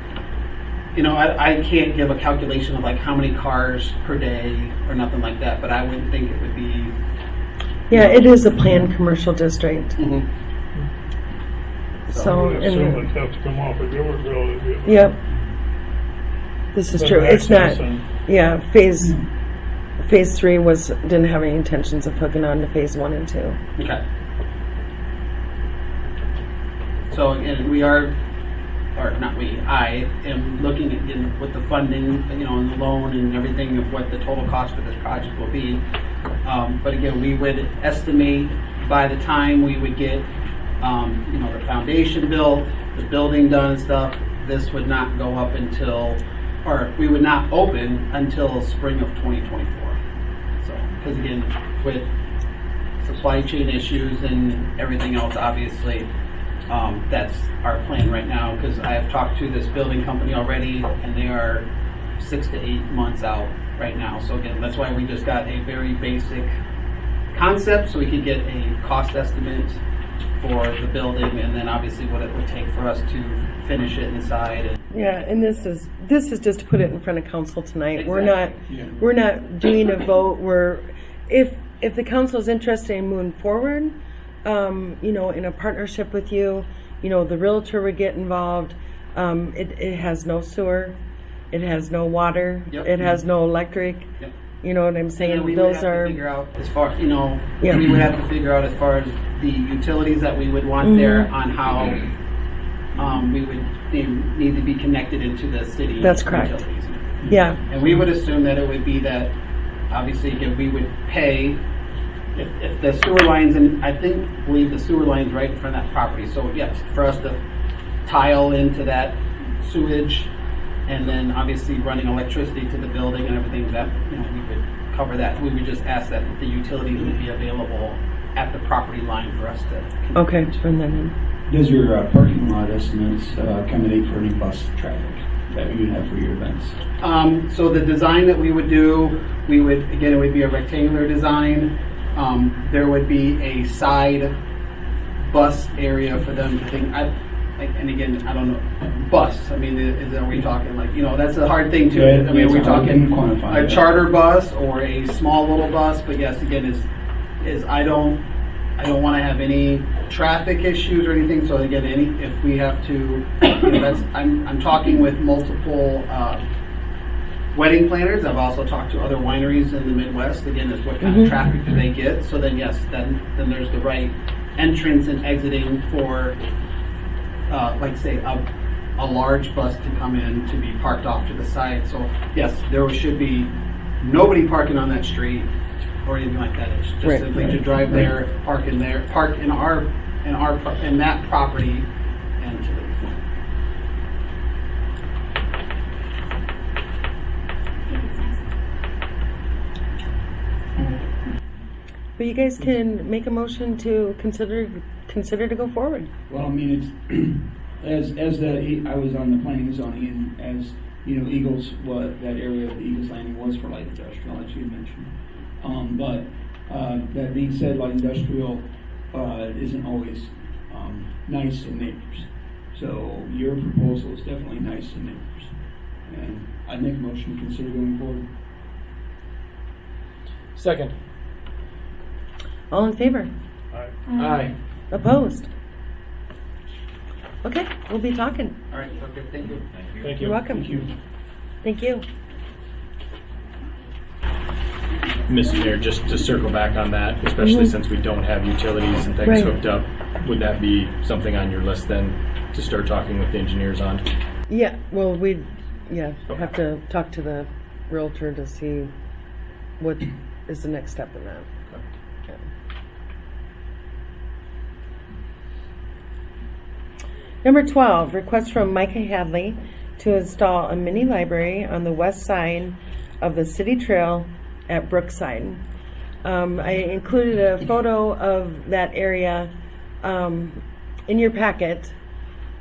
you know, I can't give a calculation of like how many cars per day or nothing like that. But I wouldn't think it would be. Yeah, it is a planned commercial district. Mm-hmm. So, I would assume it'd have to come off of Gilbertville. Yep. This is Better true. It's not. access and- Yeah, phase 3 didn't have any intentions of hooking on to phase 1 and 2. Okay. So again, we are, or not we, I am looking at, again, with the funding, you know, and the loan and everything of what the total cost for this project will be. But again, we would estimate by the time we would get, you know, the foundation built, the building done and stuff, this would not go up until, or we would not open until spring of 2024. So, because again, with supply chain issues and everything else, obviously, that's our plan right now. Because I have talked to this building company already, and they are 6 to 8 months out right now. So again, that's why we just got a very basic concept, so we could get a cost estimate for the building, and then obviously what it would take for us to finish it inside. And Yeah, and this is just to put it in front of council tonight. Exactly. We're not doing a vote. If the council is interested in moving forward, you know, in a partnership with you, you know, the realtor would get involved. It has no sewer, it has no water, Yep. it has no electric. Yep. You know what I'm And saying? we would Those have to are figure out as far, you know, Yeah. we would have to figure out as far as the utilities that we would want there on how we would need to be connected into the city. That's correct. Utilities. yeah. And we would assume that it would be that, obviously, again, we would pay if the sewer lines, and I believe the sewer line's right in front of that property. So yes, for us to tile into that sewage, and then obviously running electricity to the building and everything, that, you know, we would cover that. We would just ask that the utilities would be available at the property line for us to connect Okay, into. turn that in. Does your parking lot estimates accommodate for any bus traffic that you have for your events? So the design that we would do, again, it would be a rectangular design. There would be a side bus area for them to think. And again, I don't know, bus. I mean, are we talking like, you know, that's a hard thing too. Yeah, I mean, are we it's hard to talking quantify a that. charter bus or a small little bus? But yes, again, is I don't want to have any traffic issues or anything. So again, if we have to, you know, I'm talking with multiple wedding planners. I've also talked to other wineries in the Midwest. Again, is what kind of traffic do they get? So then, yes, then there's the right entrance and exiting for, like say, a large bus to come in to be parked off to the side. So yes, there should be nobody parking on that street or anything like that. It's just simply to drive there, park in that property, and to leave. But you guys can make a motion to consider to go forward. Well, I mean, it's as I was on the planning and zoning, and as you know, Eagles, what that area of the Eagles Landing was for light industrial, as you mentioned. But that being said, light industrial isn't always nice to neighbors. So your proposal is definitely nice to neighbors, and I'd make a motion to consider going forward. Second. All in favor? Aye. Opposed? Okay, we'll be talking. All right, okay, thank you. Thank you. You're welcome. Thank you. Thank you. Mr. Mayor, just to circle back on that, especially since we don't have utilities and things Right. hooked up, would that be something on your list then to start talking with the engineers on? Yeah, well, we'd have to talk to the realtor to see what is the next step in that. Yeah. Number 12, request from Micah Hadley to install a mini library on the west side of the city trail at Brookside. I included a photo of that area in your packet.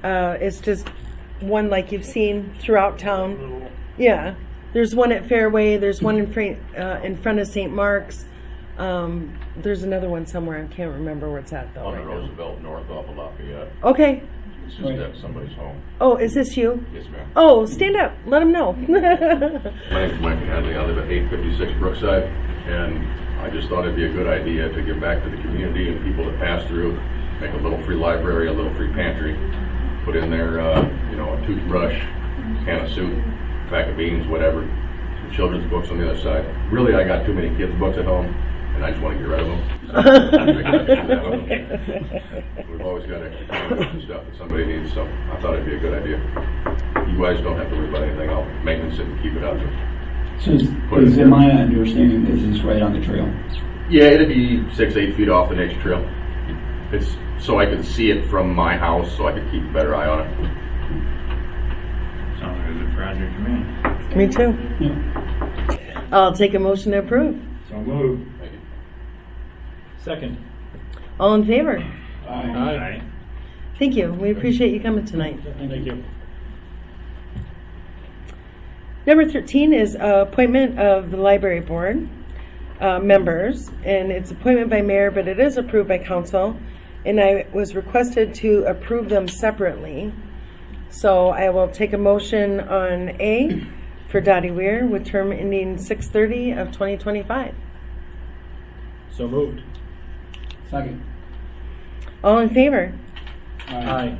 It's just one like you've seen throughout town. Yeah, there's one at Fairway. There's one in front of St. Mark's. There's another one somewhere. I can't remember where it's at though. On right now. Roosevelt, north off of Lafayette. Okay. It's just at somebody's home. Oh, is this you? Yes, ma'am. Oh, stand up. Let them know. My name's Mike Hadley. I live at 856 Brookside, and I just thought it'd be a good idea to give back to the community and people that pass through, make a little free library, a little free pantry, put in there, a toothbrush, can of soup, pack of beans, whatever, some children's books on the other side. Really, I got too many kids' books at home, and I just want to get rid of them. We've always got extra comics and stuff that somebody needs, so I thought it'd be a good idea. You guys don't have to worry about anything. I'll maintenance it and keep it out there. So is it my understanding this is right on the trail? Yeah, it'd be 6-8 feet off the nature trail. It's so I can see it from my house, so I could keep a better eye on it. Sounds like a good project to me. Me too. Yeah. I'll take a motion to approve. So moved. Thank you. Second. All in favor? Aye. Thank you. We appreciate you coming tonight. Thank you. Number 13 is appointment of the library board members, and it's appointment by mayor, but it is approved by council, and I was requested to approve them separately. So I will take a motion on A for Dottie Weir with term ending 6/30 of 2025. So moved. Second. All in favor? Aye.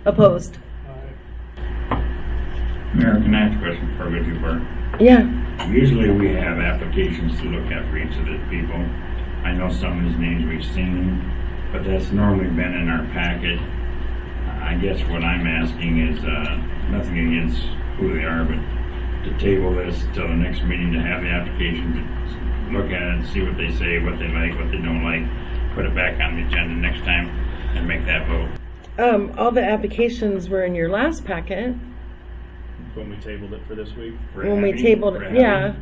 Opposed? Mayor, can I ask a question before we go too far? Yeah. Usually we have applications to look at for each of the people. I know some of these names we've seen, but that's normally been in our packet. I guess what I'm asking is nothing against who they are, but to table this till the next meeting to have the application to look at it and see what they say, what they like, what they don't like, put it back on the agenda next time and make that vote. All the applications were in your last packet. When we tabled it for this week. When we tabled it, yeah.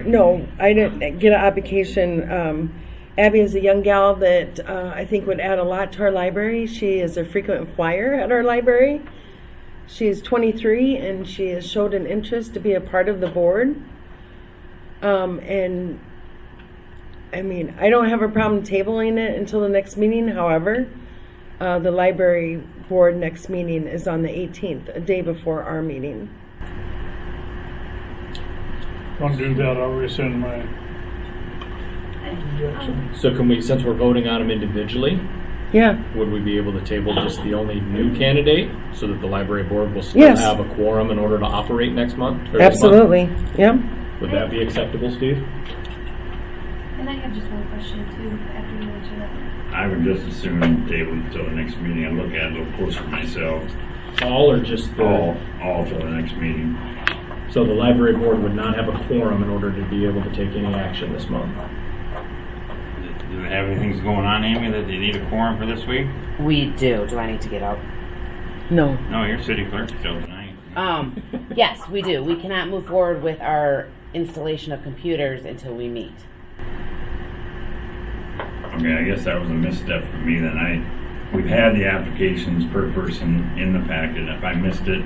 No, I didn't get an application. Abby is a young gal that I think would add a lot to our library. She is a frequent flyer at our library. She is 23 and she has showed an interest to be a part of the board. And I mean, I don't have a problem tabling it until the next meeting. However, the library board next meeting is on the 18th, a day before our meeting. Don't do that, I'll rescind my objection. So can we, since we're voting on them individually, Yeah. Would we be able to table just the only new candidate so that the library board will still Yes. have a quorum in order to operate next month? Or this month? Absolutely. Yep. Would that be acceptable, Steve? And I have just one question too, after you answer that. I would just as soon table until the next meeting and look at it a little closer myself. All or just the... All till the next meeting. So the library board would not have a quorum in order to be able to take any action this month? Do they have anything going on, Amy, that they need a quorum for this week? We do. Do I need to get out? No. No, you're city clerk still tonight. Yes, we do. We cannot move forward with our installation of computers until we meet. Okay, I guess that was a misstep for me then. We've had the applications per person in the packet. If I missed it,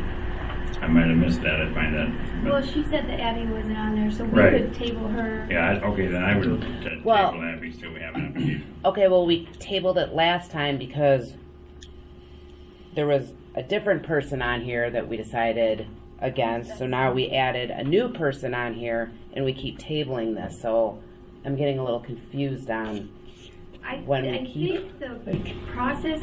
I might have missed that. I find that. Well, she said that Abby wasn't on there, so we Right. could table her. Yeah, okay, then I would Well- table that because we have an application. Okay, well, we tabled it last time because there was a different person on here that we decided against. So now we added a new person on here, and we keep tabling this. So I'm getting a little confused on when we I keep. think the process,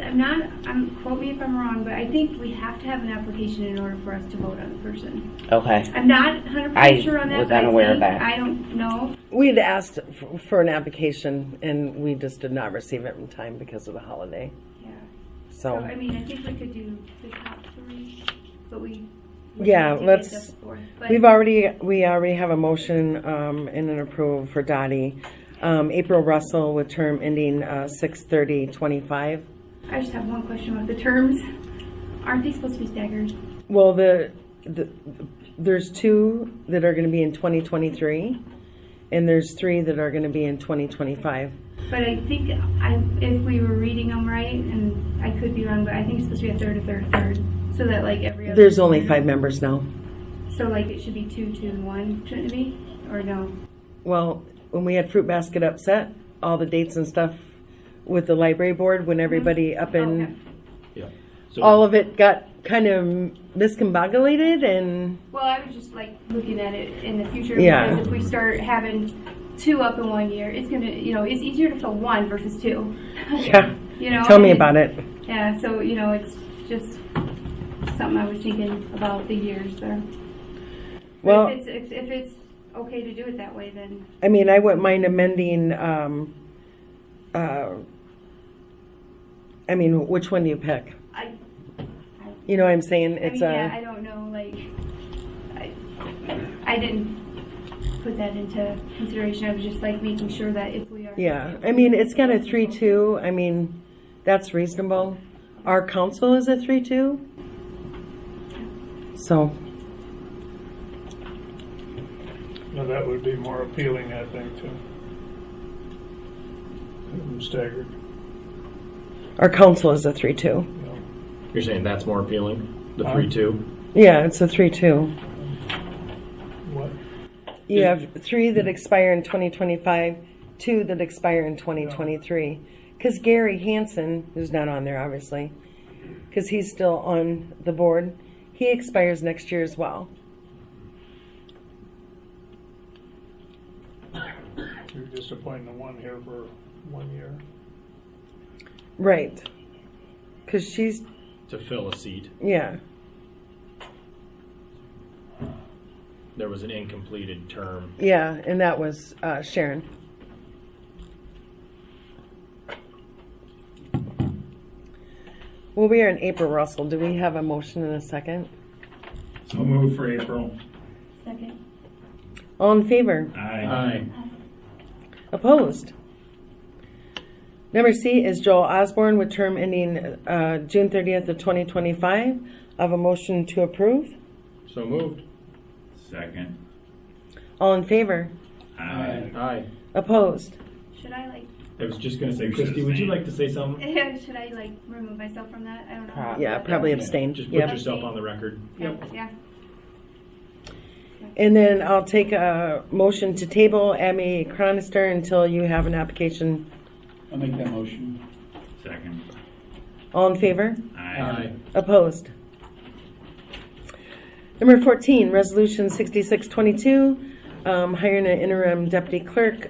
quote me if I'm wrong, but I think we have to have an application in order for us to vote on the person. Okay. I'm not 100% I sure on that. was but unaware of think- that. I don't know. We had asked for an application, and we just did not receive it in time because of the holiday. Yeah. So, I mean, I think we could do the top three, but we. yeah, need to get let's. the fourth. But We already have a motion and an approval for Dottie. April Russell with term ending 6/30/25. I just have one question about the terms. Aren't they supposed to be staggered? Well, there's 2 that are going to be in 2023, and there's 3 that are going to be in 2025. But I think if we were reading them right, and I could be wrong, but I think it's supposed to be a third, so that like every other. There's only 5 members now. So like it should be 2, 2, and 1, shouldn't it be? Or no? Well, when we had Fruit Basket upset, all the dates and stuff with the library board, when everybody up in, Okay. Yeah. So all of it got kind of miscombobulated, and Well, I was just like looking at it in the future. Yeah. Because if we start having 2 up in 1 year, it's gonna, it's easier to fill 1 versus 2. yeah, You know. tell me and about it. Yeah. So it's just something I was thinking about the years there. But Well, if it's okay to do it that way, then I mean, I wouldn't mind amending, I mean, which one do you pick? You know what I'm saying? It's I don't know. Like, I didn't put that into consideration. I was just like making sure that if we are. yeah, I mean, it's got a 3-2. I mean, that's reasonable. Our council is a 3-2. So, No, that would be more appealing, I think, to have them staggered. our council is a 3-2. You know. you're saying that's more appealing? The Huh? 3-2? Yeah, it's a 3-2. What? You have 3 that expire in 2025, 2 that expire in 2023. Because Gary Hansen, who's not on there obviously, because he's still on the board, he expires next year as well. You're just appointing the one here for 1 year. Right. Because she's, To fill a seat. yeah. There was an incompleted term. Yeah, and that was Sharon. Well, we are in April, Russell. Do we have a motion in a second? So move for April. Second. All in favor? Aye. Opposed? Number C is Joel Osborne with term ending June 30th of 2025. I have a motion to approve. So moved. Second. All in favor? Aye. Aye. Opposed? Should I like? I was just going to say, You should Christy, would you abstain. like to say something? Should I like remove myself from that? I don't know. Prob- Yeah, probably abstain. Just put Yep. yourself on the record. Okay, yeah. And then I'll take a motion to table Amy Cronister until you have an application. I'll make that motion. Second. All in favor? Aye. Opposed? Number 14, Resolution 6622, hiring an interim deputy clerk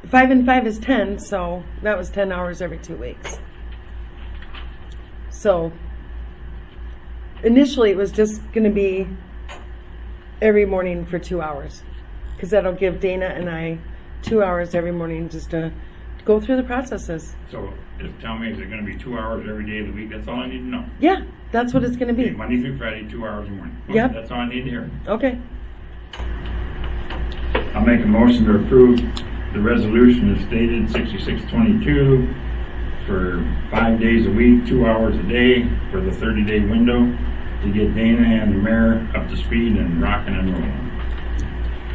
5 and 5 is 10, so that was 10 hours every 2 weeks. So initially it was just going to be every morning for 2 hours, because that'll give Dana and I 2 hours every morning just to go through the processes. So just tell me, is it gonna be 2 hours every day of the week? That's all I need to know. Yeah, that's what it's going to be. Okay, Monday through Friday, 2 hours a morning. Okay, Yep. that's all I need to hear. Okay. I'll make a motion to approve the resolution as stated, 6622, for 5 days a week, 2 hours a day for the 30-day window to get Dana and the mayor up to speed and rocking and rolling.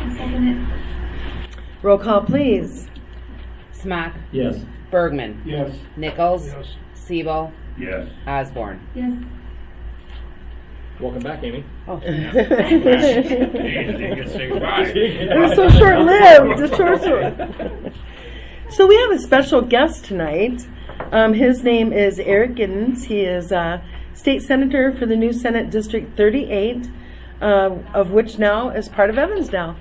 I'll second it. Roll call, please. Smock. Yes. Bergman. Yes. Nichols. Yes. Siebel. Yes. Osborne. Yes. Welcome back, Amy. Oh. Hey, I didn't get to say goodbye. It was so short-lived. The short. So we have a special guest tonight. His name is Eric Giddens. He is state senator for the new Senate District 38, of which now is part of Evansdale.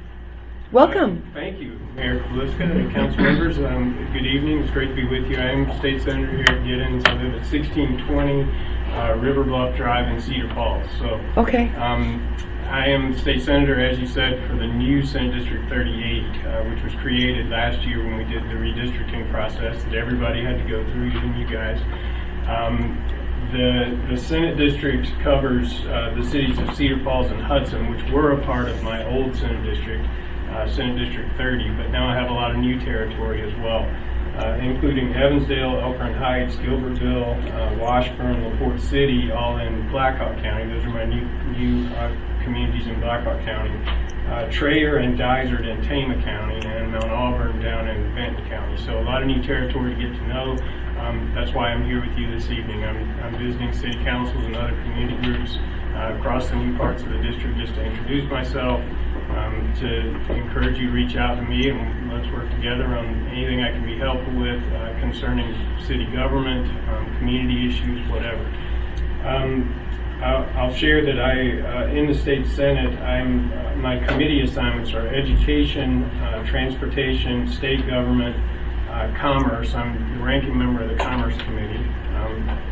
Welcome. Thank you, Mayor Kapliska and council members. Good evening. It's great to be with you. I am State Senator here at Giddens. I live at 1620 River Bluff Drive in Cedar Falls. So, Okay. I am State Senator, as you said, for the new Senate District 38, which was created last year when we did the redistricting process that everybody had to go through, even you guys. The Senate District covers the cities of Cedar Falls and Hudson, which were a part of my old Senate District, Senate District 30, but now I have a lot of new territory as well, including Evansdale, Elkhorn Heights, Gilbertville, Washburn, LaPorte City, all in Blackhawk County. Those are my new communities in Blackhawk County. Traer and Dysart in Tama County, and Mount Auburn down in Benton County. So a lot of new territory to get to know. That's why I'm here with you this evening. I'm visiting city councils and other community groups across the new parts of the district just to introduce myself, to encourage you to reach out to me, and let's work together on anything I can be helpful with concerning city government, community issues, whatever. I'll share that in the state senate, my committee assignments are education, transportation, state government, commerce. I'm the ranking member of the Commerce Committee.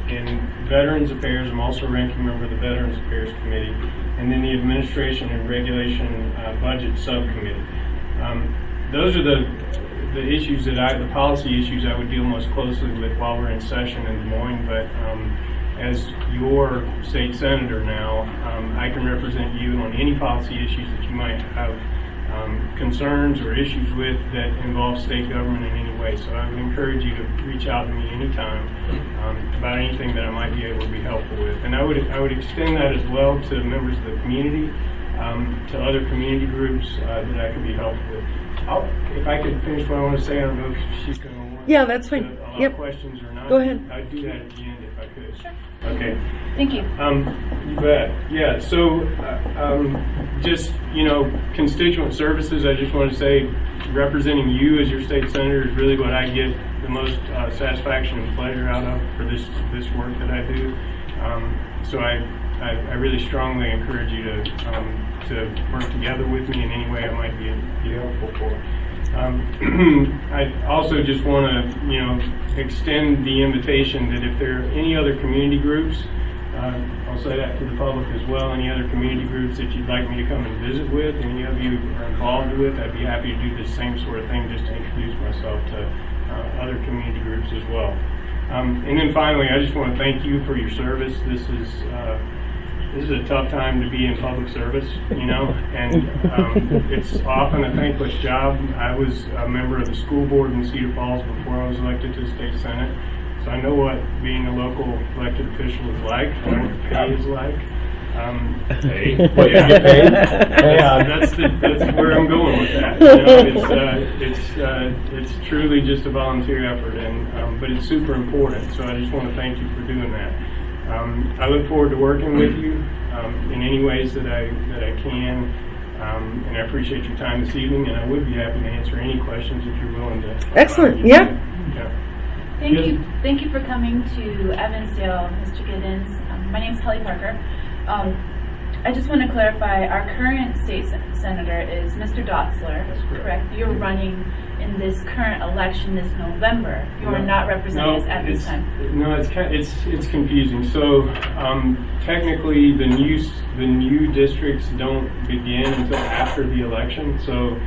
In Veterans Affairs, I'm also a ranking member of the Veterans Affairs Committee, and then the Administration and Regulation Budget Subcommittee. Those are the issues that the policy issues I would deal most closely with while we're in session in Des Moines, but as your state senator now, I can represent you on any policy issues that you might have concerns or issues with that involve state government in any way. So I would encourage you to reach out to me anytime about anything that I might be able to be helpful with. And I would extend that as well to members of the community, to other community groups that I could be helpful with. If I could finish what I want to say, I don't know if she's going to want Yeah, that's fine. to allow Yep. questions or not. Go ahead. I'd do that at the end if I could. Sure. Okay. Thank you. You bet. Yeah, so just, constituent services, I just want to say representing you as your state senator is really what I get the most satisfaction and pleasure out of for this work that I do. So I really strongly encourage you to work together with me in any way I might be helpful for. I also just want to, extend the invitation that if there are any other community groups, I'll say that to the public as well, any other community groups that you'd like me to come and visit with, any of you are involved with, I'd be happy to do the same sort of thing just to introduce myself to other community groups as well. And then finally, I just want to thank you for your service. This is a tough time to be in public service, and it's often a thankless job. I was a member of the school board in Cedar Falls before I was elected to the state senate, so I know what being a local elected official is like. I know what pay is like. Hey, What you get paid? Yeah, that's where I'm going with that. It's truly just a volunteer effort, and but it's super important. So I just want to thank you for doing that. I look forward to working with you in any ways that I can, and I appreciate your time this evening. And I would be happy to answer any questions if you're willing to. Excellent. Yeah. Thank you for coming to Evansdale, Mr. Giddens. My name is Kelly Parker. I just want to clarify, our current state senator is Mr. Dotzler. That's correct. You're running in this current election this November. You are not representing us at this time. No, it's confusing. So technically, the new districts don't begin until after the election. So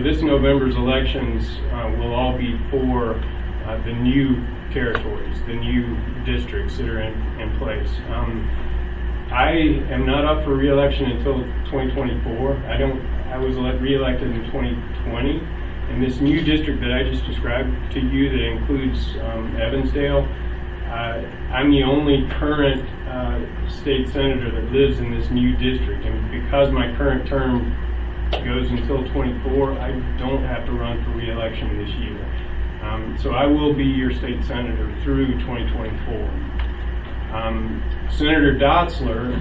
this November's elections will all be for the new territories, the new districts that are in place. I am not up for re-election until 2024. I was re-elected in 2020, and this new district that I just described to you that includes Evansdale, I'm the only current state senator that lives in this new district, and because my current term goes until 24, I don't have to run for re-election this year. So I will be your state senator through 2024. Senator Dotzler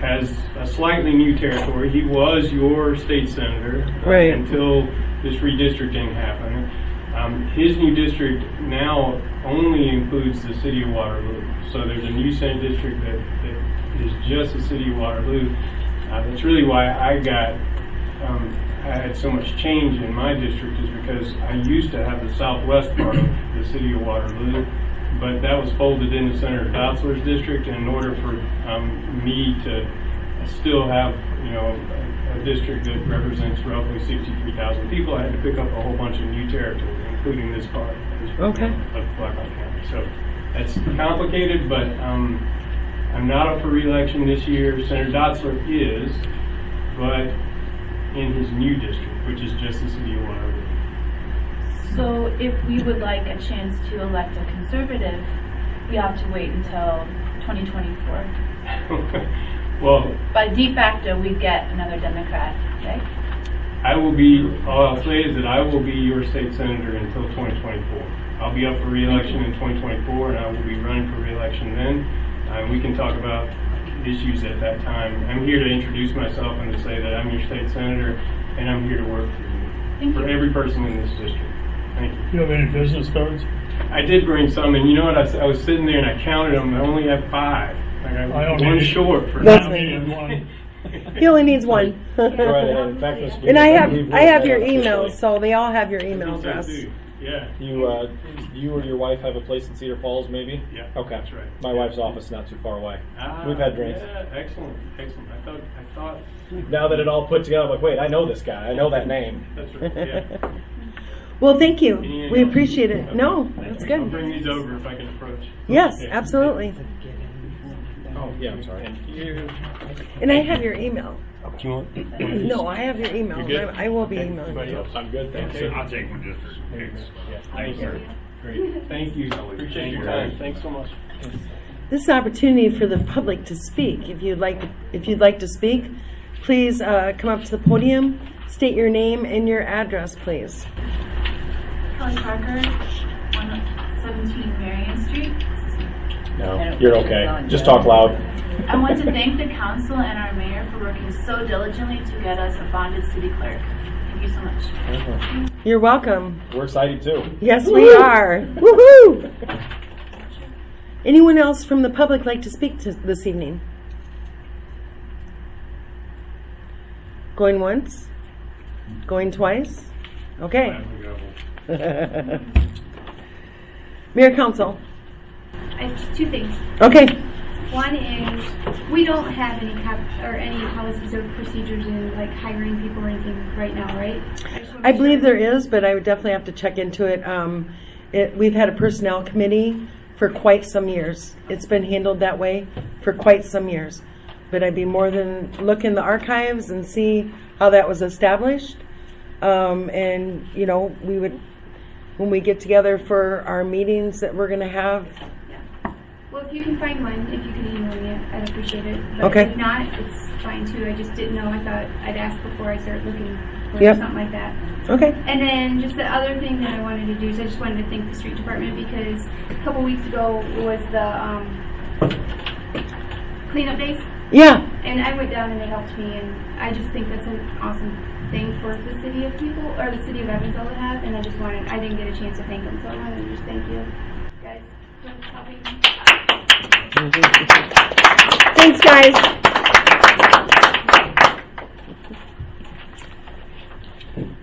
has a slightly new territory. He was your state senator until this redistricting happened. His new district now only includes the city of Waterloo. So there's a new Senate district that is just the city of Waterloo. That's really why I had so much change in my district, is because I used to have the southwest part of the city of Waterloo, but that was folded into Senator Dotzler's district. And in order for me to still have, a district that represents roughly 63,000 people, I had to pick up a whole bunch of new territory, including this part of Blackhawk County. So that's complicated, but I'm not up for re-election this year. Senator Dotzler is, but in his new district, which is just the city of Waterloo. So if we would like a chance to elect a conservative, we have to wait until 2024. Well, by de facto, we get another Democrat, right? All I'll say is that I will be your state senator until 2024. I'll be up for re-election in 2024, and I will be running for re-election then. We can talk about issues at that time. I'm here to introduce myself and to say that I'm your state senator, and I'm here to work for you, for every person in this district. Thank you. Do you have any business cards? I did bring some, and you know what? I was sitting there and I counted them. I only have 5. Like I one short for That's now. One. He only needs one. Right ahead. In fact, Mr. And I have your email, so they all have your email address. Yeah. You or your wife have a place in Cedar Falls, maybe? Yeah. Okay. That's right. My wife's office not too far away. Ah, We've had drinks. Yeah, excellent. I thought. Now that it all put together, I'm like, wait, I know this guy. I know that name. That's right. Yeah. Well, thank you. We appreciate it. Okay. No, that's I'll good. bring these over if I can approach. Yes, Okay. absolutely. Oh, yeah, I'm sorry. Thank you. And I have your email. Do you want? No, I have your email. You good? I will be emailing Anybody you. else? I'm good, thanks. Okay. I'll take one just for pics. Thank you. Great. Thank you. Appreciate your time. Thanks so much. This is an opportunity for the public to speak. If you'd like to speak, please come up to the podium, state your name and your address, please. Kelly Parker, 117 Marion Street. No, you're okay. Just talk loud. I want to thank the council and our mayor for working so diligently to get us a bonded city clerk. Thank you so much. You're welcome. We're excited too. Yes, we are. Woohoo! Anyone else from the public like to speak this evening? Going once? Going twice? Okay. Mayor, council. I have 2 things. Okay. One is we don't have any policies or procedures in like hiring people or anything right now, right? I believe there is, but I would definitely have to check into it. We've had a personnel committee for quite some years. It's been handled that way for quite some years. But I'd be more than look in the archives and see how that was established. And we would, when we get together for our meetings that we're going to have. Well, if you can find one, if you can email me, I'd appreciate it. But Okay. if not, it's fine too. I just didn't know. I thought I'd ask before I started looking for something like that. Okay. And then just the other thing that I wanted to do is I just wanted to thank the street department because a couple weeks ago was the cleanup days. Yeah. And I went down and they helped me, and I just think that's an awesome thing for the city of the city of Evansdale to have. And I didn't get a chance to thank them, so I wanted to just thank you guys for helping me. Thanks, guys.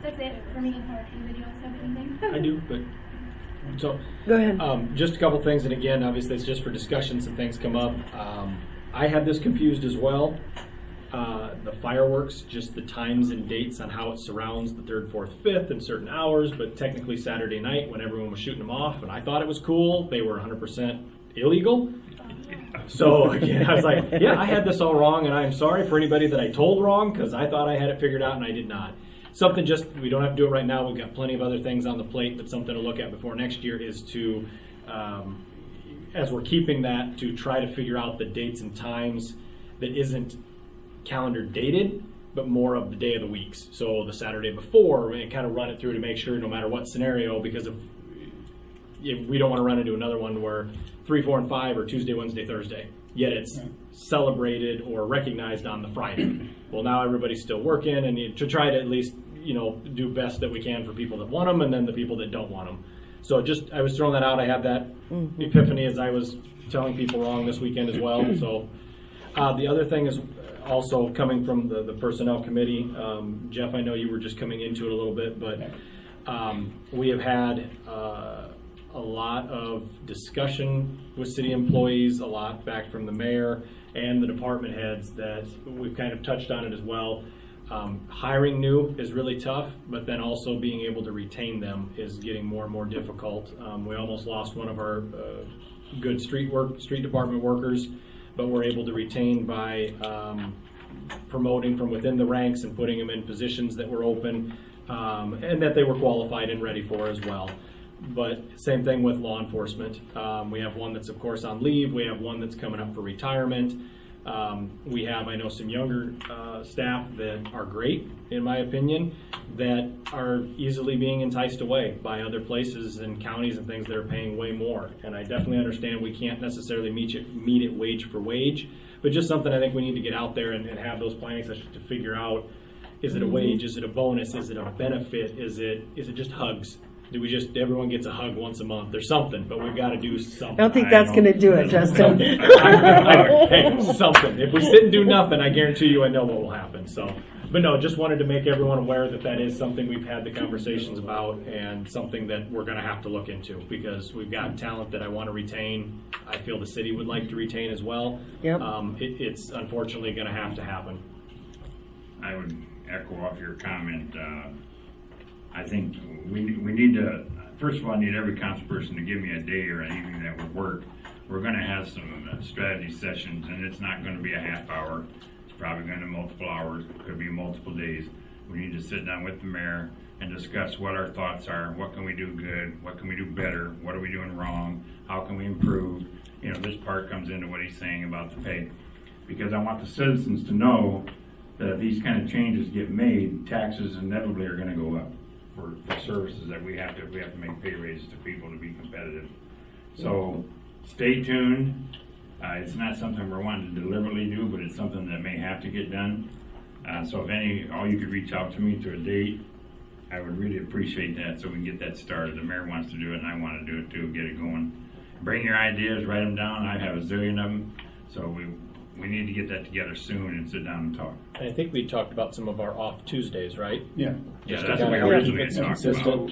That's it. for me? Or if you videos have anything? I do, but so Go ahead. just a couple things, and again, obviously, it's just for discussions and things come up. I had this confused as well. The fireworks, just the times and dates on how it surrounds the 3rd, 4th, 5th in certain hours, but technically Saturday night when everyone was shooting them off, and I thought it was cool, they were 100% illegal. So again, I was like, yeah, I had this all wrong, and I'm sorry for anybody that I told wrong, because I thought I had it figured out and I did not. Something just, we don't have to do it right now, we've got plenty of other things on the plate, but something to look at before next year is to, as we're keeping that, to try to figure out the dates and times that isn't calendar dated, but more of the day of the weeks. So the Saturday before, and kind of run it through to make sure no matter what scenario, because if we don't want to run into another one where 3, 4, and 5 are Tuesday, Wednesday, Thursday, yet it's celebrated or recognized on the Friday. Well, now everybody's still working, and to try to at least, do best that we can for people that want them, and then the people that don't want them. So just, I was throwing that out. I had that epiphany as I was telling people wrong this weekend as well. So the other thing is also coming from the personnel committee. Jeff, I know you were just coming into it a little bit, but we have had a lot of discussion with city employees, a lot back from the mayor and the department heads that we've kind of touched on it as well. Hiring new is really tough, but then also being able to retain them is getting more and more difficult. We almost lost one of our good street department workers, but we're able to retain by promoting from within the ranks and putting them in positions that were open and that they were qualified and ready for as well. But same thing with law enforcement. We have one that's of course on leave. We have one that's coming up for retirement. We have, I know, some younger staff that are great, in my opinion, that are easily being enticed away by other places and counties and things that are paying way more. And I definitely understand we can't necessarily meet it wage for wage, but just something I think we need to get out there and have those planning sessions to figure out, is it a wage, is it a bonus, is it a benefit, is it just hugs? Do we just, everyone gets a hug once a month or something, but we've got to do something. I don't think that's going to do it, Justin. Hey, something. If we sit and do nothing, I guarantee you I know what will happen. So, but no, just wanted to make everyone aware that that is something we've had the conversations about and something that we're going to have to look into, because we've got talent that I want to retain. I feel the city would like to retain as well. Yep. It's unfortunately going to have to happen. I would echo off your comment. I think we need to, first of all, I need every council person to give me a day or an evening that would work. We're going to have some strategy sessions, and it's not going to be a half hour. It's probably going to be multiple hours. It could be multiple days. We need to sit down with the mayor and discuss what our thoughts are. What can we do good? What can we do better? What are we doing wrong? How can we improve? This part comes into what he's saying about the pay. Because I want the citizens to know that if these kind of changes get made, taxes inevitably are going to go up. For services that we have to make pay raises to people to be competitive. So stay tuned. It's not something we're wanting to deliberately do, but it's something that may have to get done. So if all you could reach out to me to a date, I would really appreciate that, so we can get that started. The mayor wants to do it, and I want to do it too. Get it going. Bring your ideas, write them down. I have a zillion of them, so we need to get that together soon and sit down and talk. I think we talked about some of our off Tuesdays, right? Yeah. Yeah, that's what we originally talked about.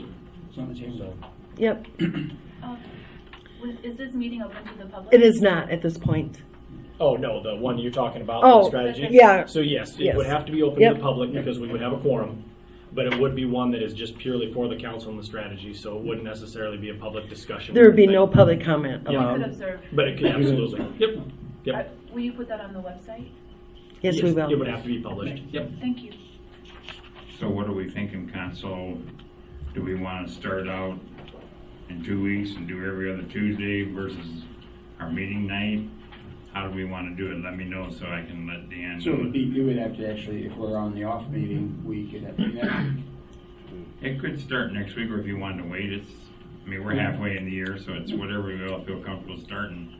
It's on the table. Yep. Is this meeting open to the public? It is not at this point. Oh, no, the one you're talking about, Oh, the strategy? yeah. So yes, it Yes. would have to be open Yep. to the public because we would have a quorum, but it would be one that is just purely for the council and the strategy, so it wouldn't necessarily be a public discussion. There would be thing. no public comment Yeah. You allowed. could observe. But it could, absolutely. Yep. Yep. Will you put that on the website? Yes, we will. It would have to be published. Yep. Thank you. So what are we thinking, council? Do we want to start out in 2 weeks and do every other Tuesday versus our meeting night? How do we want to do it? Let me know so I can let Dan So know. you would have to actually, if we're on the off meeting week, it'd have to be next week. It could start next week, or if you wanted to wait, we're halfway in the year, so it's whatever we all feel comfortable starting.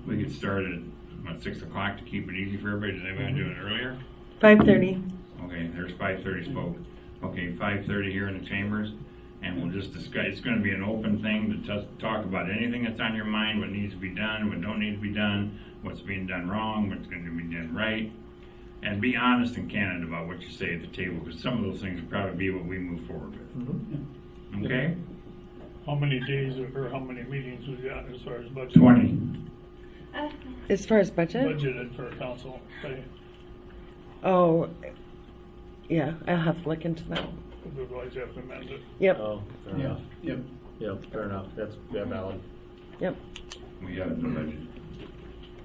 We could start at 6 o'clock to keep it easy for everybody. Does anybody do it earlier? 5:30. Okay, there's 5:30 spoke. Okay, 5:30 here in the chambers, and we'll just discuss. It's going to be an open thing to talk about anything that's on your mind, what needs to be done, what don't need to be done, what's being done wrong, what's going to be done right. and be honest and candid about what you say at the table, because some of those things will probably be what we move forward with. Okay? How many days or how many meetings we got as far as budget? 20. As far as budget? Budgeted for council. Pay. Oh, yeah, I'll have to look into that. Otherwise you have to amend it. Yep, Oh, fair Yeah, enough. yep. Yep, fair enough. That's valid. yep. We got the budget.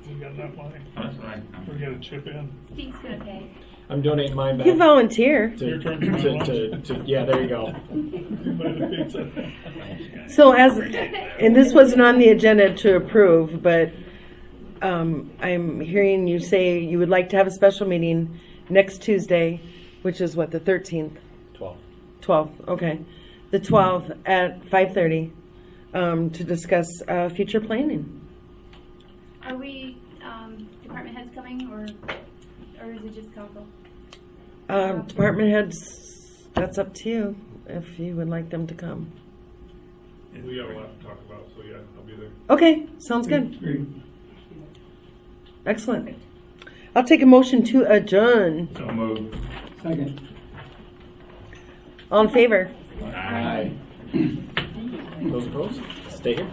We got enough money. That's right. We gotta chip in. Steve's gonna pay. I'm donating mine back. You volunteer. To, Your turn. yeah, there you go. Buy the pizza. So and this wasn't on the agenda to approve, but I'm hearing you say you would like to have a special meeting next Tuesday, which is what, the 13th? 12. 12th, okay. The 12th at 5:30 to discuss future planning. Are we, department heads coming, or is it just council? Department heads, that's up to you if you would like them to come. We got a lot to talk about, so yeah, I'll be there. Okay, sounds good. Great. Excellent. I'll take a motion to adjourn. So move. Second. All in favor? Aye. Those opposed? Stay here.